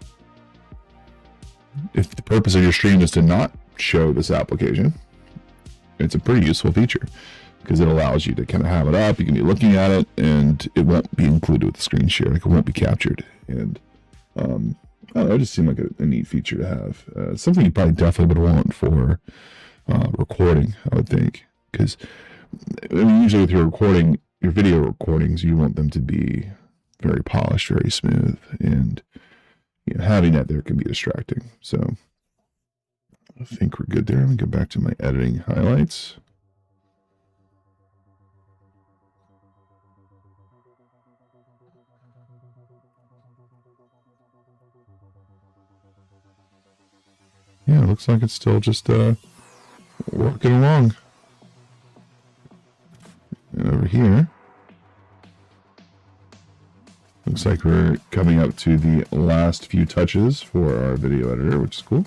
purpose of your stream is to not show this application, it's a pretty useful feature because it allows you to kind of have it up. You can be looking at it, and it won't be included with the screen share. Like, it won't be captured. And I don't know, it just seemed like a neat feature to have. Something you probably definitely would want for recording, I would think, because usually with your video recordings, you want them to be very polished, very smooth, and having that there can be distracting. So I think we're good there. Let me go back to my editing highlights. Yeah, it looks like it's still just working along. And over here, looks like we're coming up to the last few touches for our video editor, which is cool.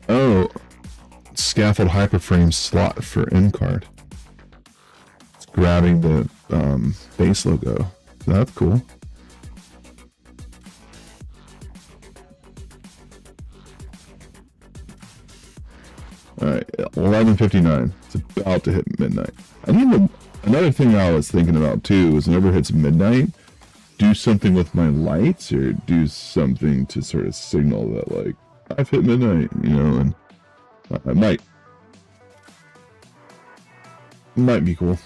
Oh, scaffold HyperFrame slot for end card. It's grabbing the base logo. So that's cool. Alright, 11:59. It's about to hit midnight. I need another thing I was thinking about too is whenever it hits midnight, do something with my lights or do something to sort of signal that, like, I've hit midnight, and it might be cool.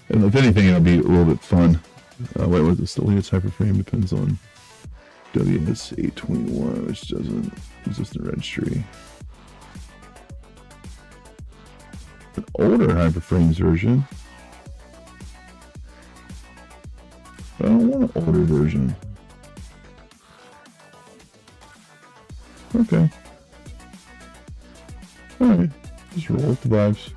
And if anything, it'll be a little bit fun. Wait, was this the latest HyperFrame? Depends on WS821, which doesn't exist in the registry. An older HyperFrames version. I don't want an older version. Okay. Alright. Just roll with the vibes.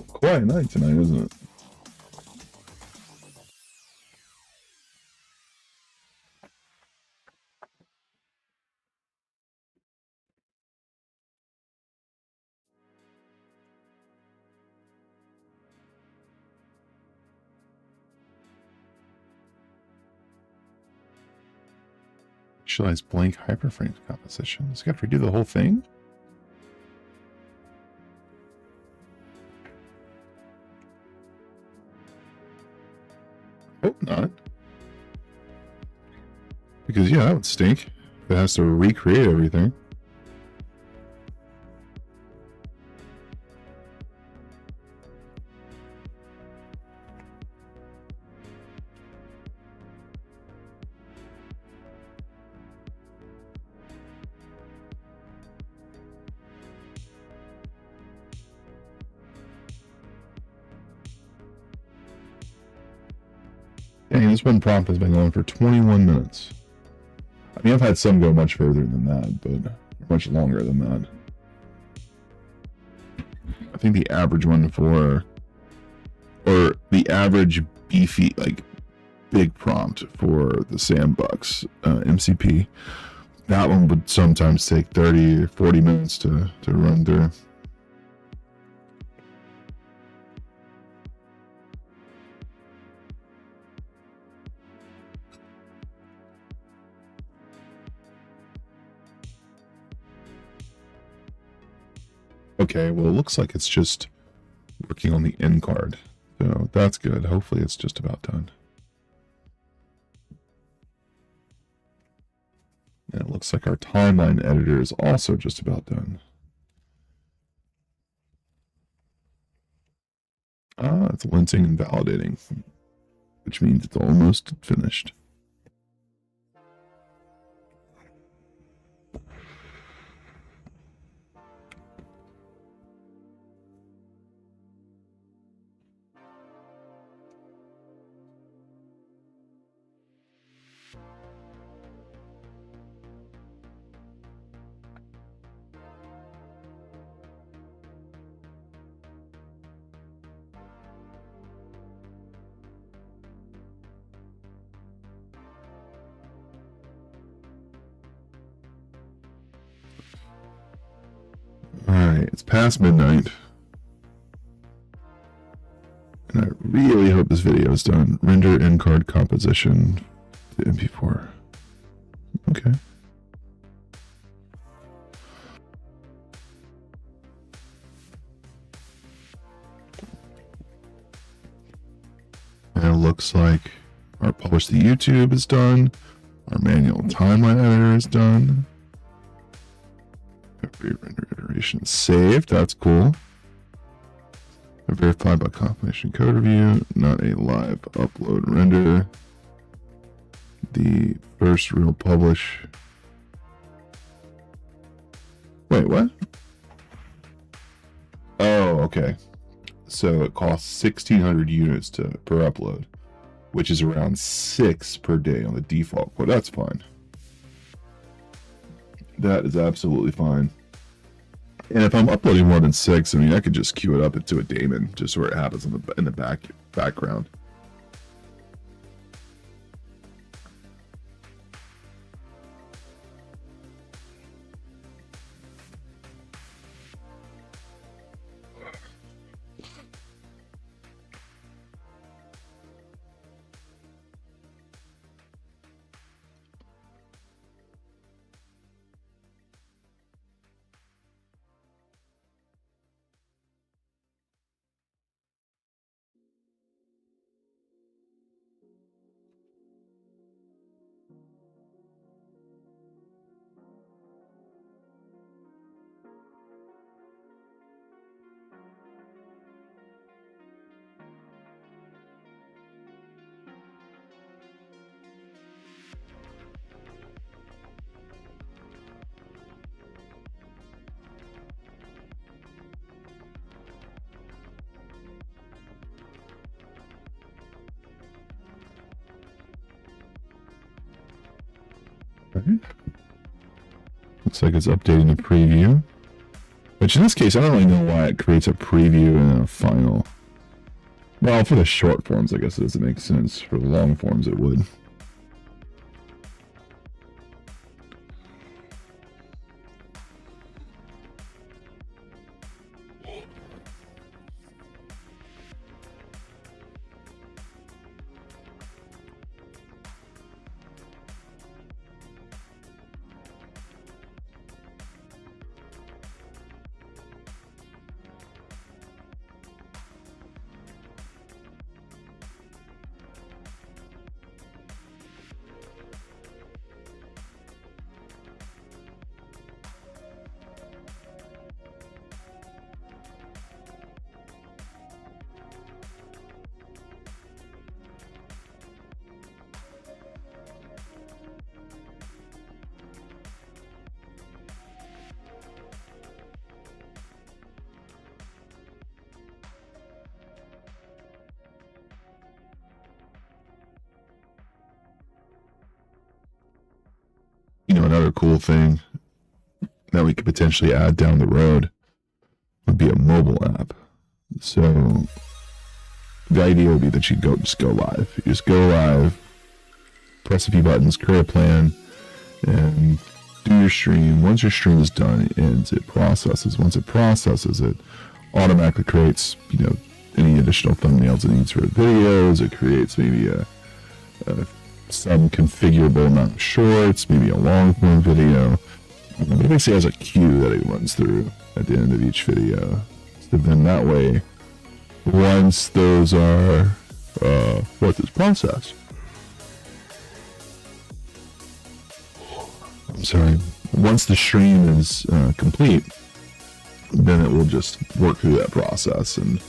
Quiet night tonight, isn't it? Initialize blank HyperFrames composition. Does it got to redo the whole thing? Hope not. Because, yeah, that would stink. If it has to recreate everything. Dang, this one prompt has been going for 21 minutes. I mean, I've had some go much further than that, but much longer than that. I think the average one or the average beefy, like, big prompt for the Sandbox MCP, that one would sometimes take 30 or 40 minutes to run through. Okay, well, it looks like it's just working on the end card. So that's good. Hopefully it's just about done. And it looks like our timeline editor is also just about done. Ah, it's linting and validating, which means it's almost finished. It's past midnight. And I really hope this video is done. Render in-card composition to MP4. Okay. And it looks like our publish to YouTube is done. Our manual timeline editor is done. Every render iteration is saved. That's cool. Verified by compilation code review, not a live upload render. The first real publish. Wait, what? Oh, okay. So it costs 1,600 units per upload, which is around 6 per day on the default. But that's fine. That is absolutely fine. And if I'm uploading more than 6, I mean, I could just queue it up into a daemon, just where it happens in the background. Right. Looks like it's updating the preview. Which in this case, I don't really know why it creates a preview and a final. Well, for the short forms, I guess it doesn't make sense. For the long forms, it would. You know, another cool thing that we could potentially add down the road would be a mobile app. So the idea would be that you just go live. You just go live, press a few buttons, create a plan, and do your stream. Once your stream is done, it ends, it processes. Once it processes, it automatically creates, you know, any additional thumbnails it needs for videos. It creates maybe some configurable amount of shorts, maybe a long form video. It basically has a queue that it runs through at the end of each video. So then that way, once those are once it's processed, I'm sorry, once the stream is complete, then it will just work through that process and,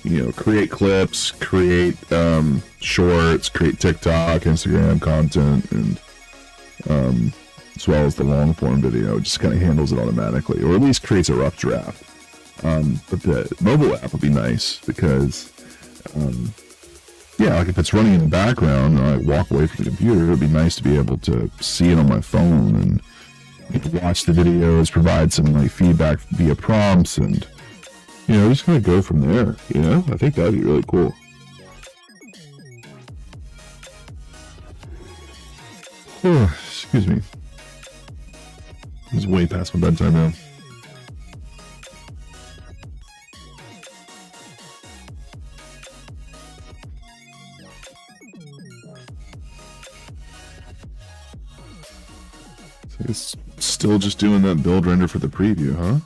you know, create clips, create shorts, create TikTok, Instagram content, and as well as the long form video. It just kind of handles it automatically, or at least creates a rough draft. But the mobile app would be nice because, yeah, like if it's running in the background and I walk away from the computer, it would be nice to be able to see it on my phone and watch the videos, provide some like feedback via prompts, and, you know, just kind of go from there. You know, I think that'd be really cool. Oh, excuse me. It's way past my bedtime now. It's still just doing that build render for the preview, huh?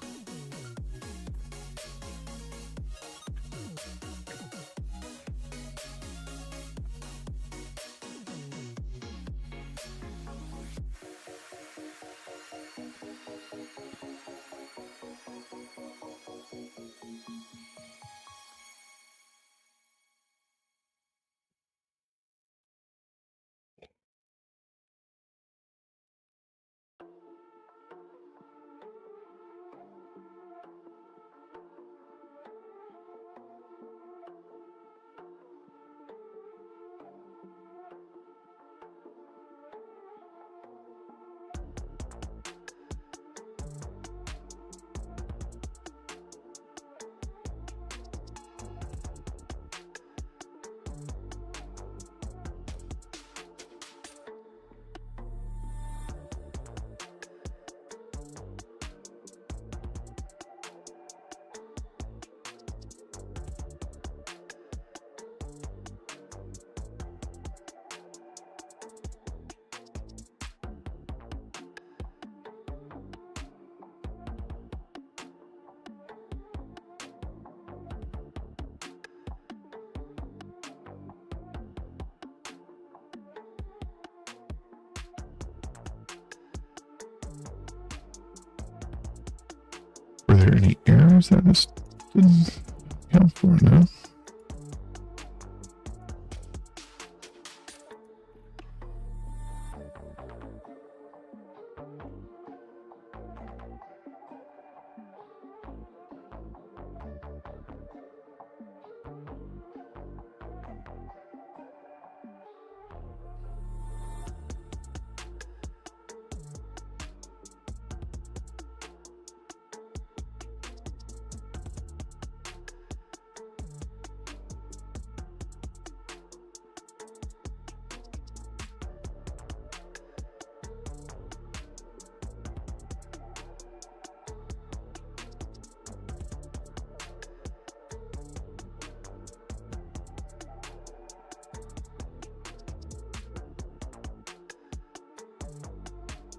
Were there any errors that this didn't account for? No.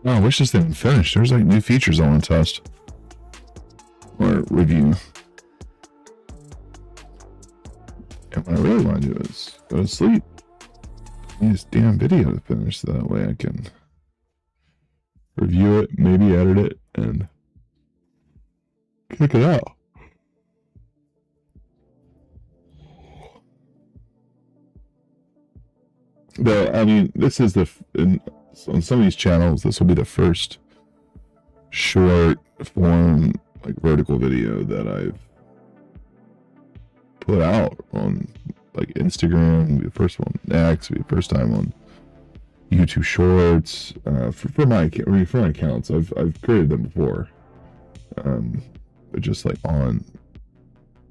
Oh, I wish this didn't finish. There's like new features I want to test or review. And what I really want to do is go to sleep. I need this damn video to finish so that way I can review it, maybe edit it, and kick it out. But I mean, this is on some of these channels, this will be the first short form, like vertical video that I've put out on like Instagram. Will be the first one. Next, will be the first time on YouTube Shorts. For my accounts, I've created them before, but just like on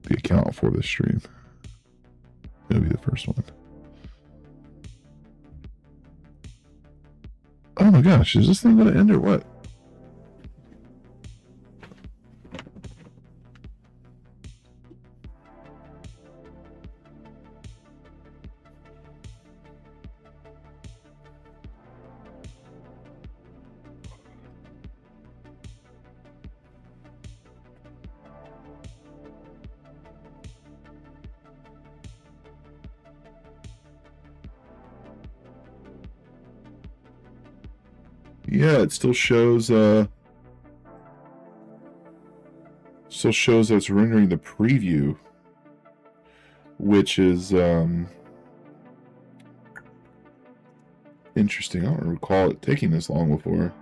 the account for this stream, it'll be the first one. Oh my gosh, is this thing gonna end or what? Yeah, it still shows that it's rendering the preview, which is interesting. I don't recall it taking this long before.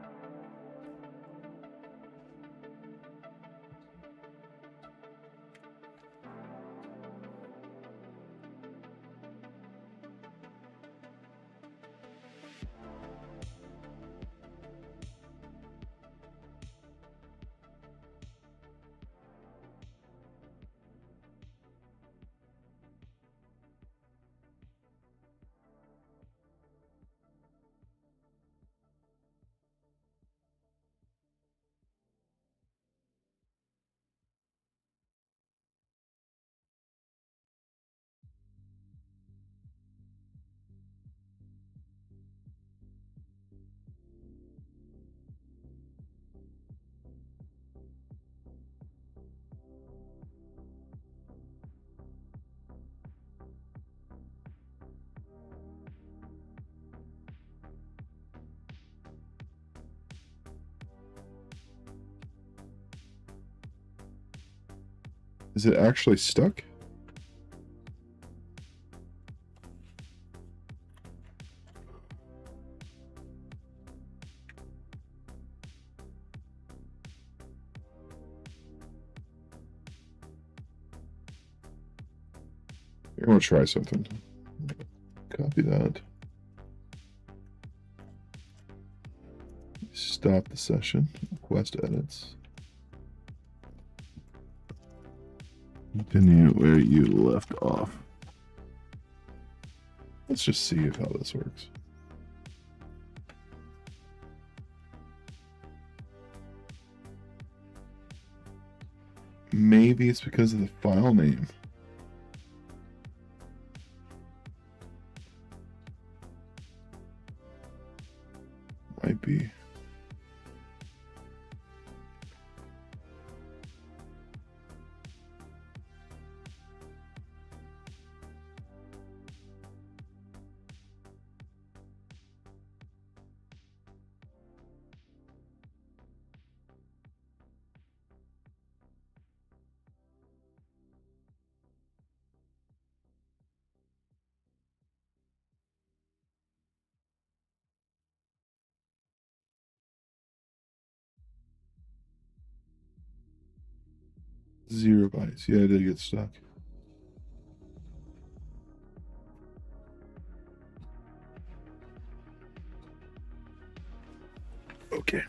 Is it actually stuck? I'm gonna try something. Copy that. Stop the session. Request edits. Continue where you left off. Let's just see how this works. Maybe it's because of the file name. Might be. Zero bytes. Yeah, I did get stuck. Okay.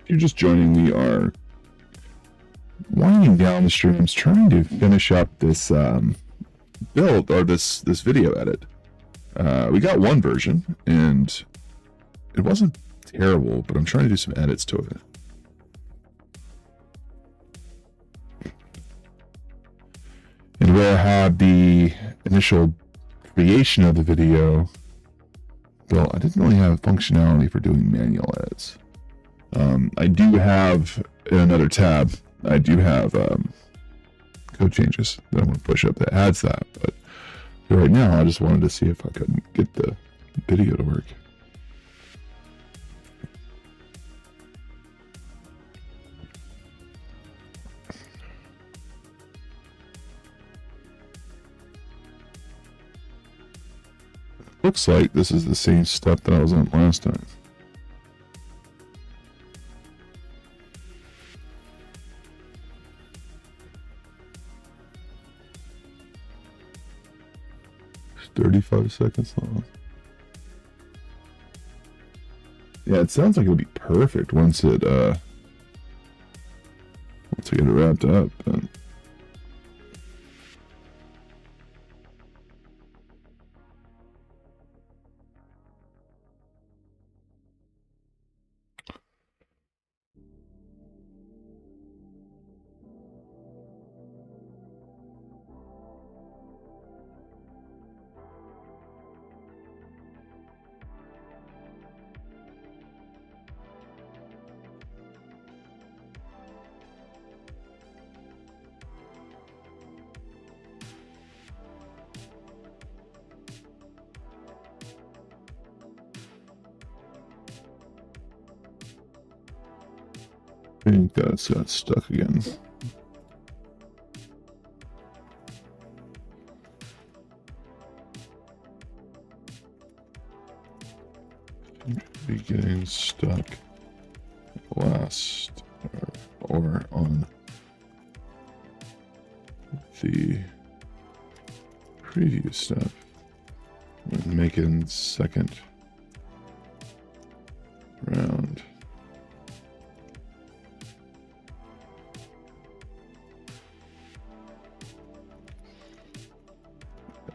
If you're just joining, we are winding down the streams, trying to finish up this build or this video edit. We got one version, and it wasn't terrible, but I'm trying to do some edits to it. And where I had the initial creation of the video, well, I didn't really have functionality for doing manual edits. I do have in another tab, I do have code changes that I'm going to push up that adds that, but right now I just wanted to see if I could get the video to work. Looks like this is the same step that I was on last time. It's 35 seconds long. Yeah, it sounds like it'll be perfect once I get it wrapped up. But I think that's got stuck again. Be getting stuck last or on the preview step when making second round.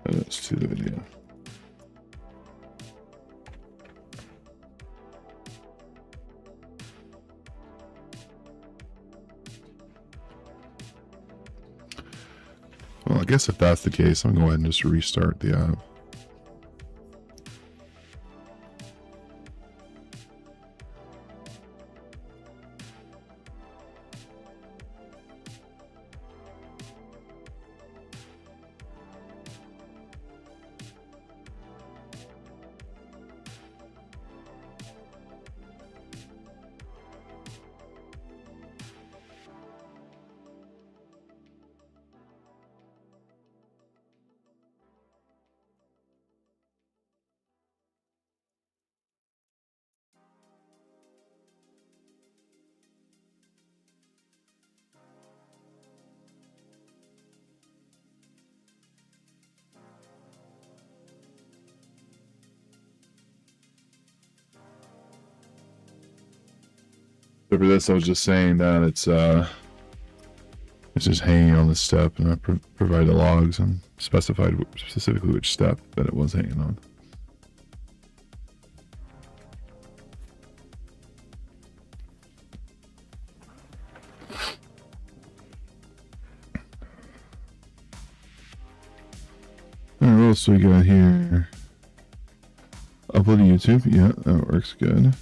Edits to the video. Well, I guess if that's the case, I'm going to go ahead and just restart the app. So for this, I was just saying that it's just hanging on the step, and I provided the logs and specified specifically which step that it was hanging on. All right, what else do we got here? Upload to YouTube. Yeah, that works good.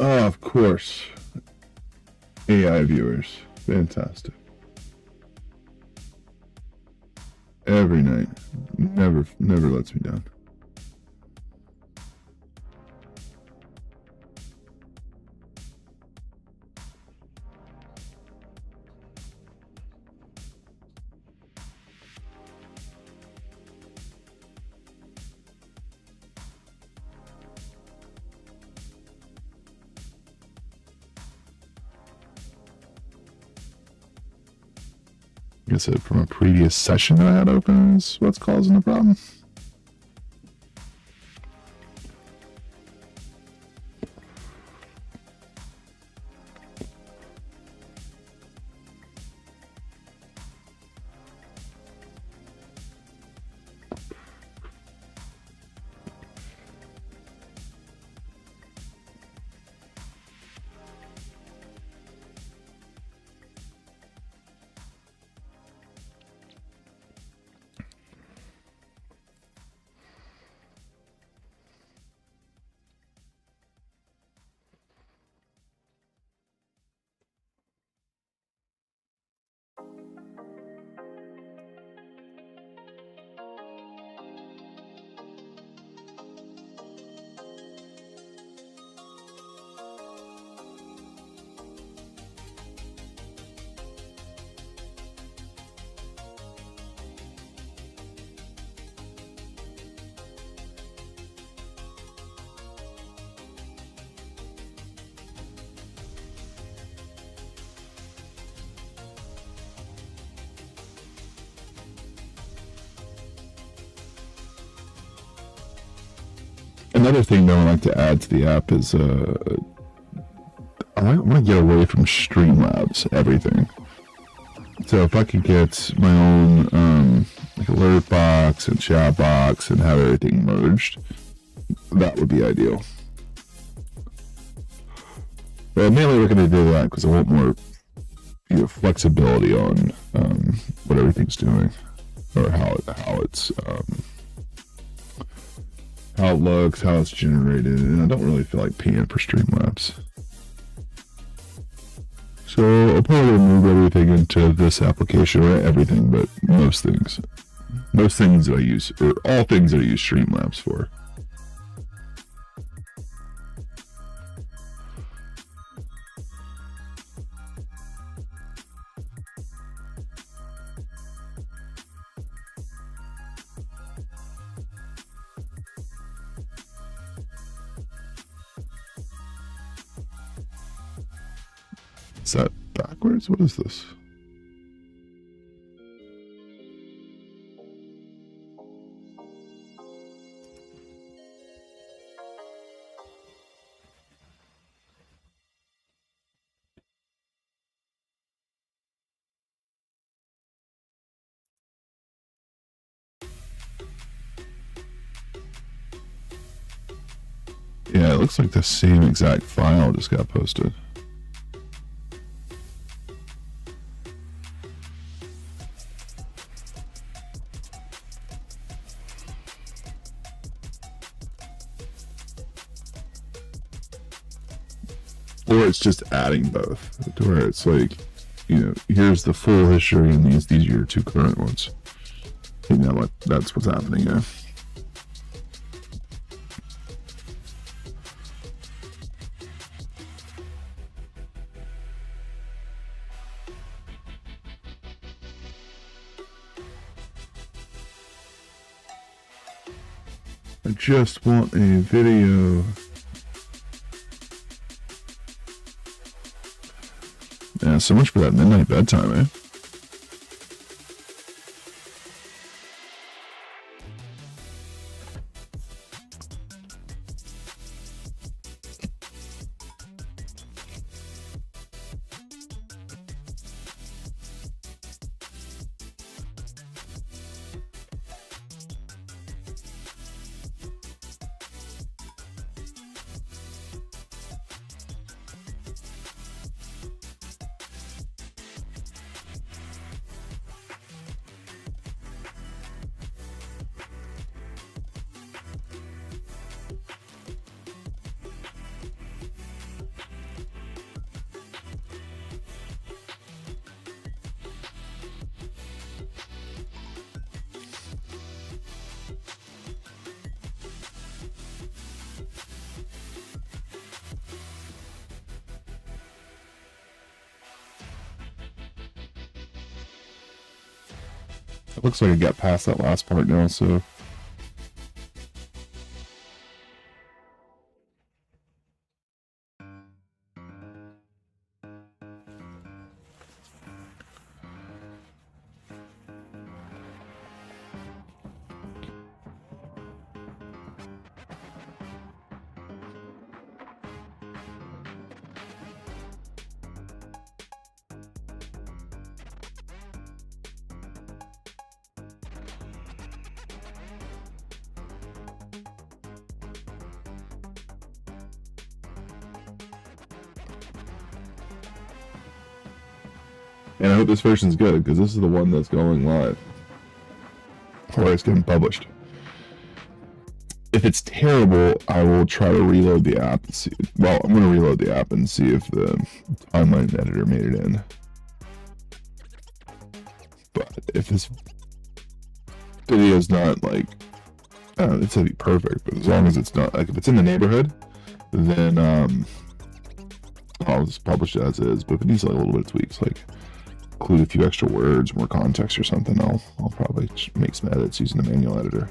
Oh, of course. AI viewers. Fantastic. Every night. Never lets me down. I guess from a previous session that I had open is what's causing the problem. Another thing that I like to add to the app is I want to get away from Streamlabs everything. So if I could get my own like alert box and chat box and have everything merged, that would be ideal. But mainly we're going to do that because I want more flexibility on what everything's doing, or how it looks, how it's generated, and I don't really feel like paying for Streamlabs. So I'll probably move everything into this application, or everything, but most things. Most things that I use, or all things that I use Streamlabs for. Is that backwards? What is this? Yeah, it looks like the same exact file just got posted. Or it's just adding both, to where it's like, here's the full history and these are your two current ones. That's what's happening, yeah. I just want a video. Yeah, so much for that midnight bedtime, eh? It looks like I got past that last part now, so. And I hope this version's good, because this is the one that's going live. Or it's getting published. If it's terrible, I will try to reload the app and see. Well, I'm going to reload the app and see if the timeline editor made it in. But if this video is not like, I don't know, it's going to be perfect, but as long as it's not, like if it's in the neighborhood, then I'll just publish it as is. But if it needs like a little bit of tweaks, like include a few extra words, more context or something, I'll probably just make some edits using the manual editor.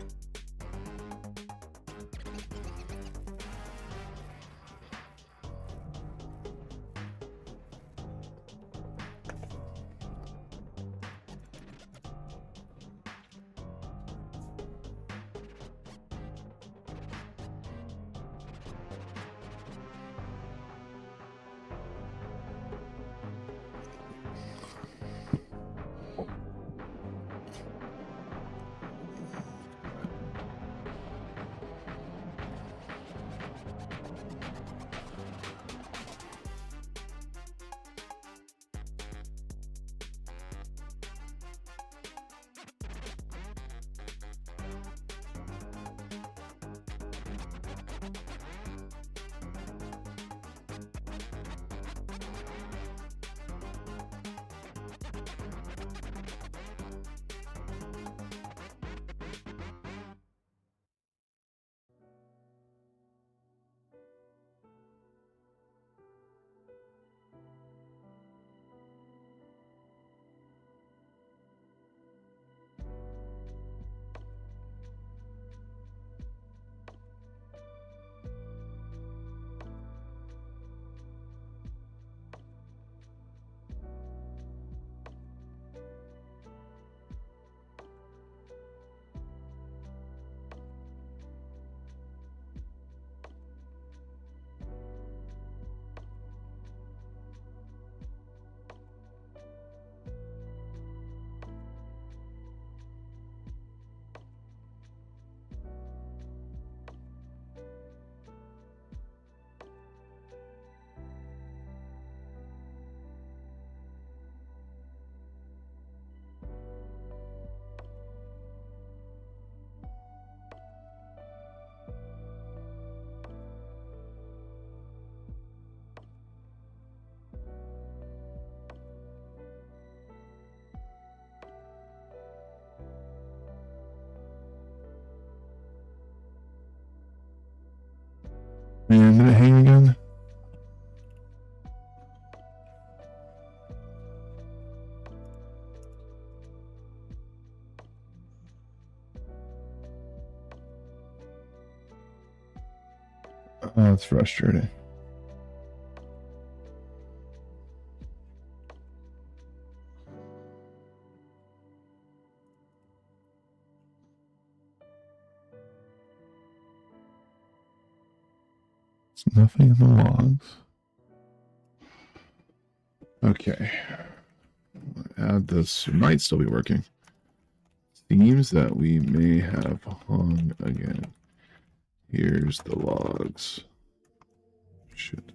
And did it hang again? Oh, it's frustrating. There's nothing in the logs. Okay. Add this. It might still be working. Seems that we may have hung again. Here's the logs. Shit.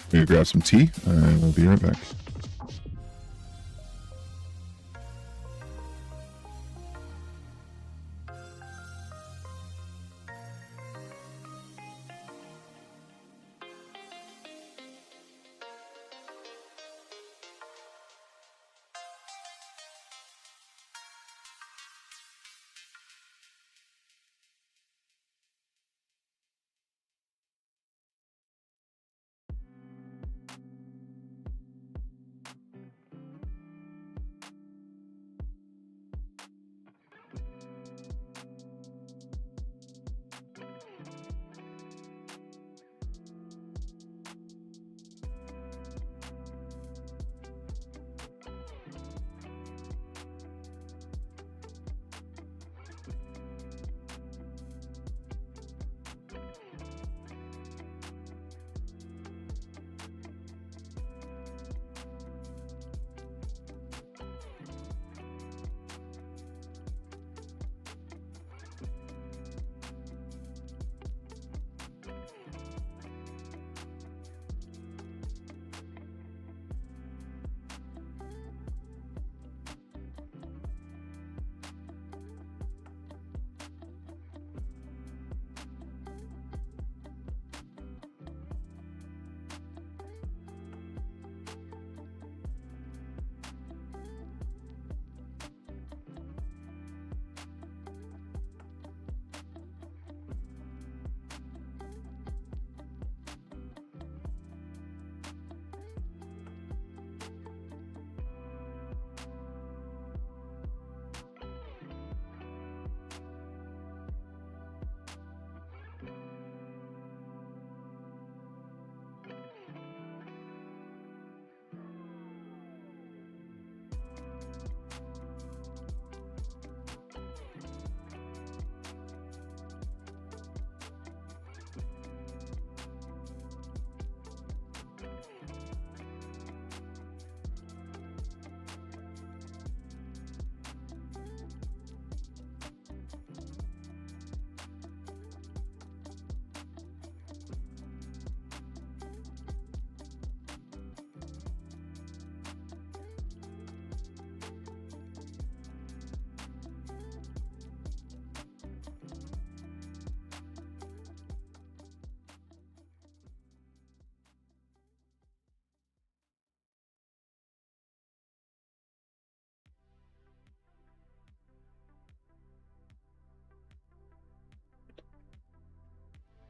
gonna grab some tea, and we'll be right back.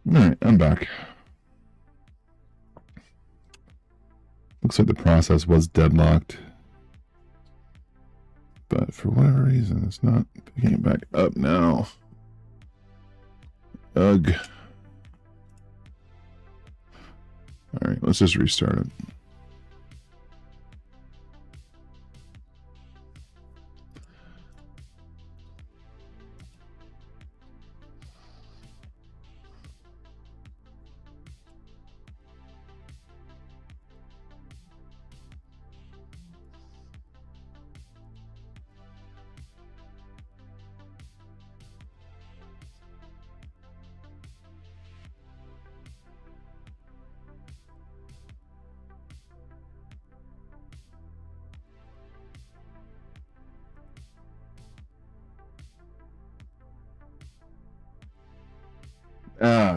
Alright, I'm back. Looks like the process was deadlocked. But for whatever reason, it's not picking it back up now. Ugh. Alright, let's just restart it.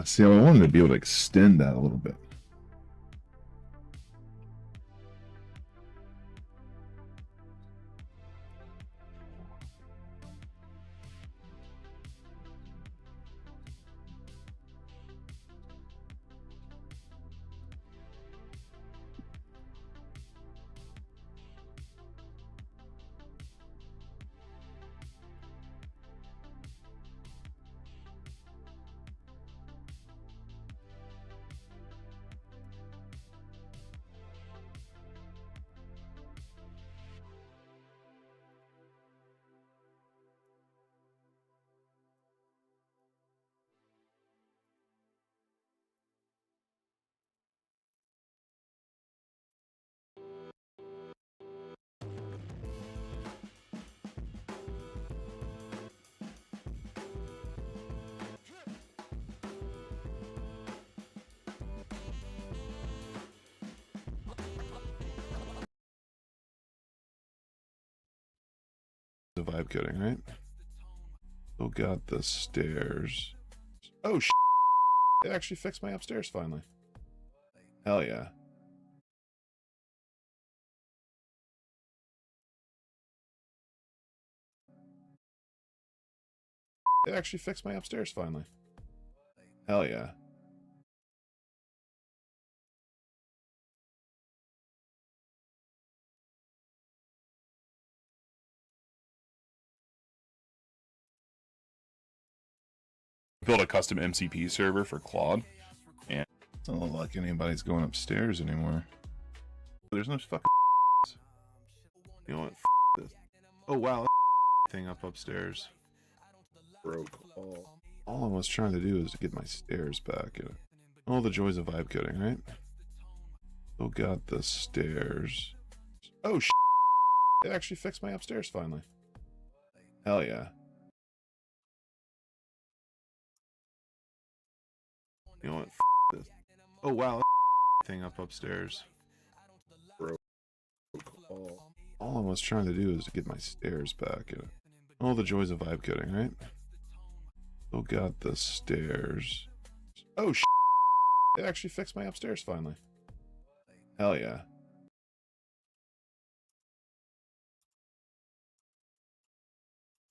See, I wanted to be able to extend that a little bit. The vibe coding, right? Oh god, the stairs. Oh sh! It actually fixed my upstairs finally. Hell yeah. It actually fixed my upstairs finally. Hell yeah. Built a custom MCP server for Claude, and it doesn't look like anybody's going upstairs anymore. There's no fucking. You know what? This. Oh wow, thing up upstairs broke all I was trying to do is to get my stairs back. All the joys of vibe coding, right? Oh god, the stairs. Oh sh! It actually fixed my upstairs finally. Hell yeah. You know what? This. Oh wow, thing up upstairs broke all I was trying to do is to get my stairs back. All the joys of vibe coding, right? Oh god, the stairs. Oh sh! It actually fixed my upstairs finally. Hell yeah.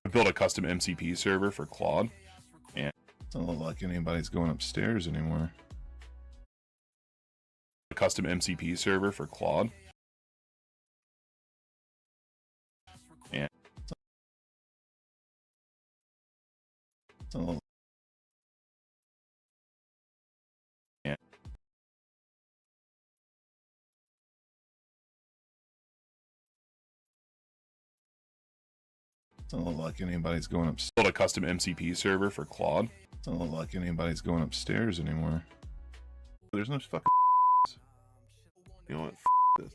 I built a custom MCP server for Claude, and it doesn't look like anybody's going upstairs anymore. A custom MCP server for Claude, and oh, and doesn't look like anybody's going upstairs. Built a custom MCP server for Claude. Doesn't look like anybody's going upstairs anymore. There's no fucking. You know what? This.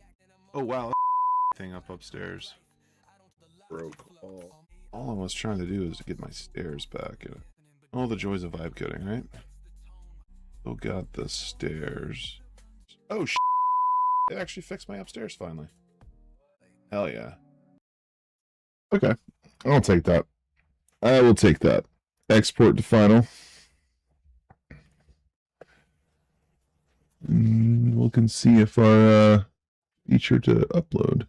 Oh wow, thing up upstairs broke all I was trying to do is to get my stairs back. All the joys of vibe coding, right? Oh god, the stairs. Oh sh! It actually fixed my upstairs finally. Hell yeah. Okay, I'll take that. I will take that. Export to final. And we can see if our feature to upload.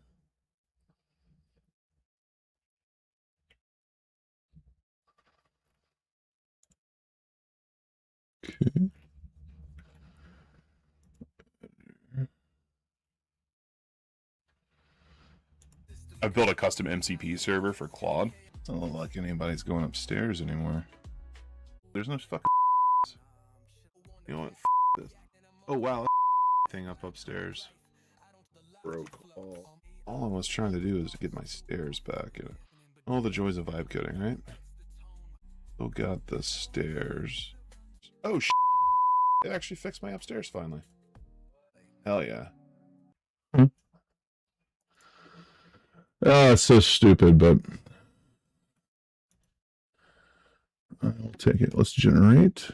Okay. I built a custom MCP server for Claude. Doesn't look like anybody's going upstairs anymore. There's no fucking. You know what? This. Oh wow, thing up upstairs broke all I was trying to do is to get my stairs back. All the joys of vibe coding, right? Oh god, the stairs. Oh sh! It actually fixed my upstairs finally. Hell yeah. Oh, it's so stupid, but I'll take it. Let's generate.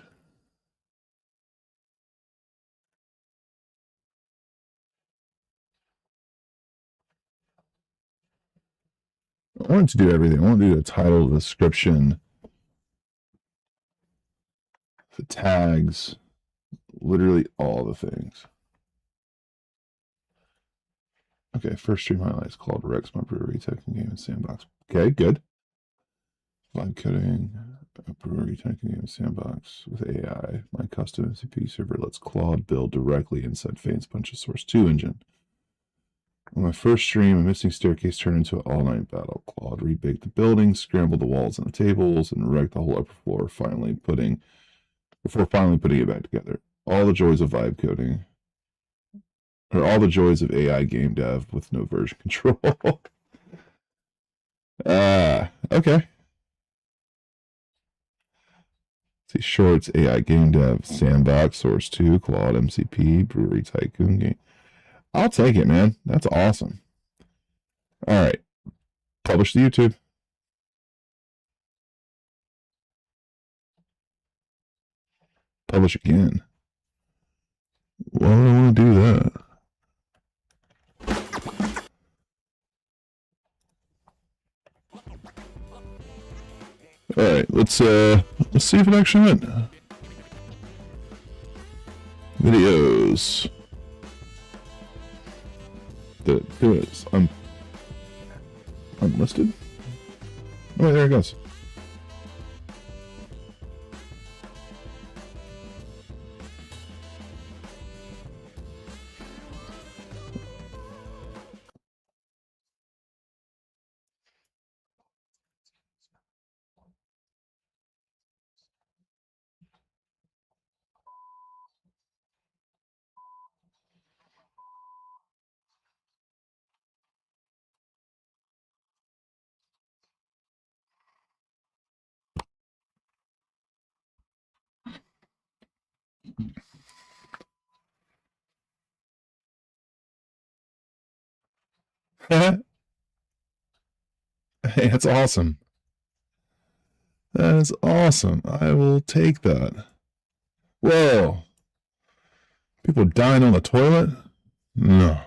I wanted to do everything. I want to do the title, the description, the tags, literally all the things. Okay, first stream highlights, Claude Rex, my brewery, technical game, and sandbox. Okay, good. Vibe coding, brewery, technical game, and sandbox with AI. My custom MCP server lets Claude build directly inside Fane's Punch's Source 2 engine. On my first stream, a missing staircase turned into an all-night battle. Claude rebaked the building, scrambled the walls and the tables, and wrecked the whole upper floor, before finally putting it back together. All the joys of vibe coding. Or all the joys of AI game dev with no version control. Okay. See, shorts, AI game dev, sandbox, source 2, Claude MCP, brewery tycoon game. I'll take it, man. That's awesome. All right. Publish to YouTube. Publish again. Why would I want to do that? let's see if it actually went. Videos. There it is. Unlisted? Oh, wait, there it goes. Hey, that's awesome. That is awesome. I will take that. Whoa. People dying on the toilet? No.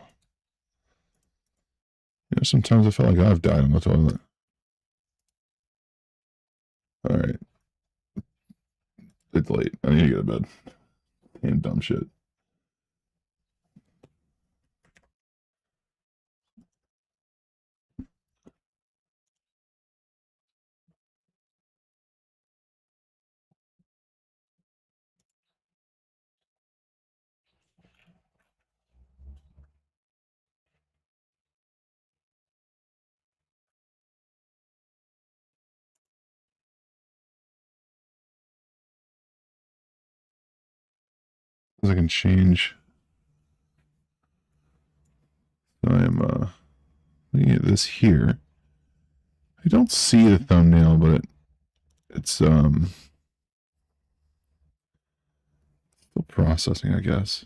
You know, sometimes I feel like I've died on the toilet. Alright. It's late. I need to get to bed. Damn dumb shit. I can change. I am looking at this here. I don't see the thumbnail, but it's still processing, I guess.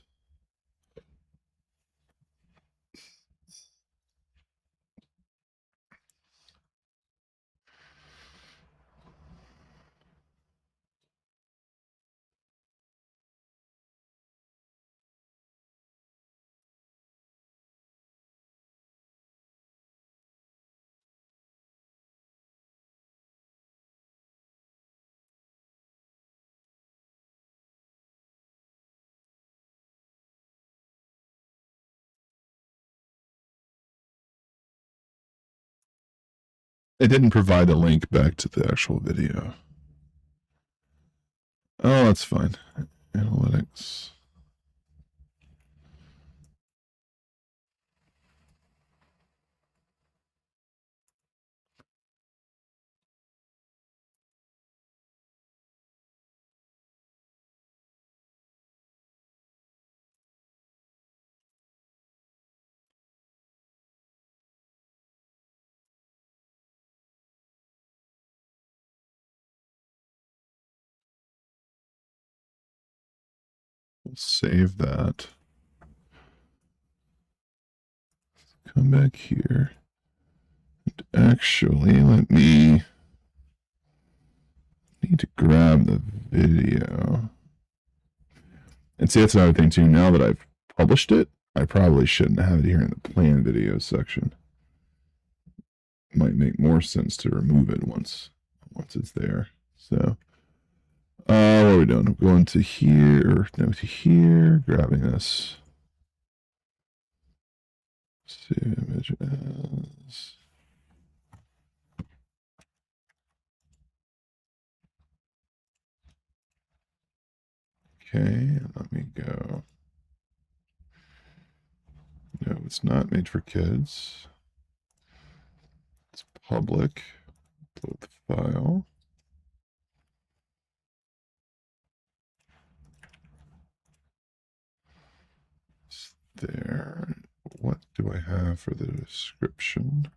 It didn't provide a link back to the actual video. Oh, that's fine. Analytics. We'll save that. Come back here. And actually, let me need to grab the video. And see, that's another thing too. Now that I've published it, I probably shouldn't have it here in the plan video section. It might make more sense to remove it once it's there. So, what are we doing? I'm going to here, no, to here, grabbing this. Save image as. Okay, let me go. No, it's not made for kids. It's public. Upload the file. It's there. What do I have for the description?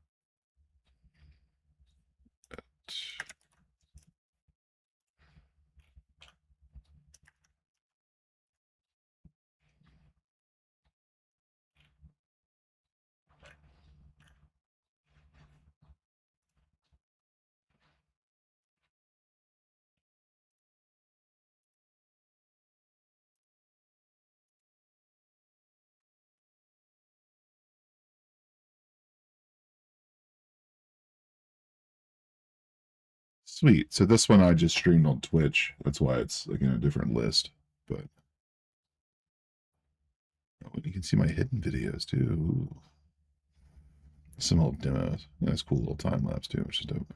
Sweet. So this one I just streamed on Twitch. That's why it's like in a different list. But oh, you can see my hidden videos too. Ooh. Some old demos. Nice, cool little time lapse too, which is dope.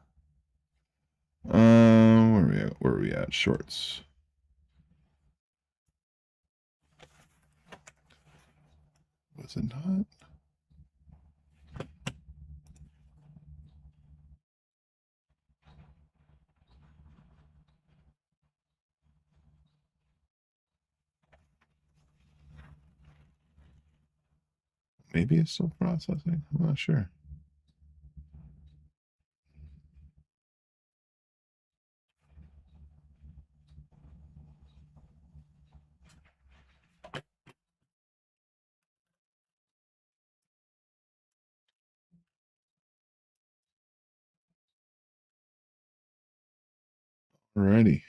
Where are we at? Shorts. Was it not? Maybe it's still processing. I'm not sure. Alrighty.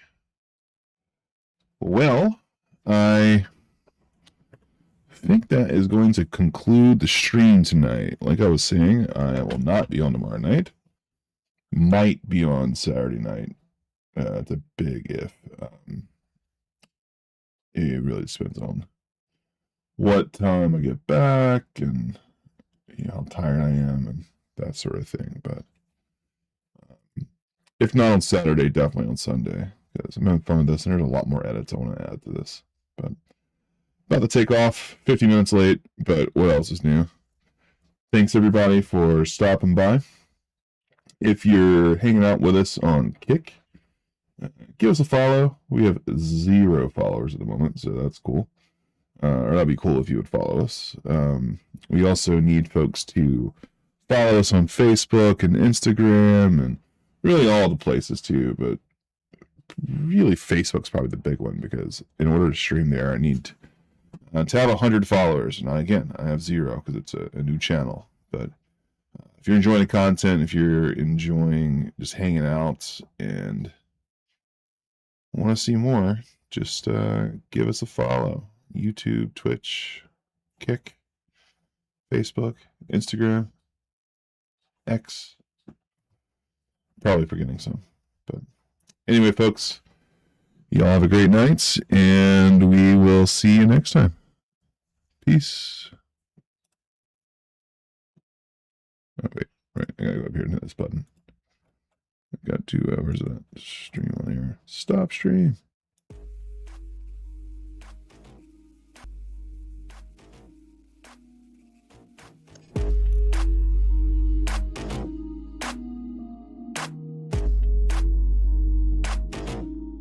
Well, I think that is going to conclude the stream tonight. Like I was saying, I will not be on tomorrow night. Might be on Saturday night. It's a big if. It really depends on what time I get back and how tired I am and that sort of thing. But if not on Saturday, definitely on Sunday, because I'm having fun with this and there's a lot more edits I want to add to this. But about to take off, 50 minutes late, but what else is new? Thanks everybody for stopping by. If you're hanging out with us on Kick, give us a follow. We have 0 followers at the moment, so that's cool. Or that'd be cool if you would follow us. We also need folks to follow us on Facebook and Instagram and really all the places too, but really Facebook's probably the big one, because in order to stream there, I need to have 100 followers. And again, I have 0 because it's a new channel. But if you're enjoying the content, if you're enjoying just hanging out and want to see more, just give us a follow. YouTube, Twitch, Kick, Facebook, Instagram, X. Probably forgetting some. But anyway, folks, y'all have a great night, and we will see you next time. Peace. Oh, wait. Right. I gotta go up here and hit this button. I got to, where's that? Stream on here. Stop stream.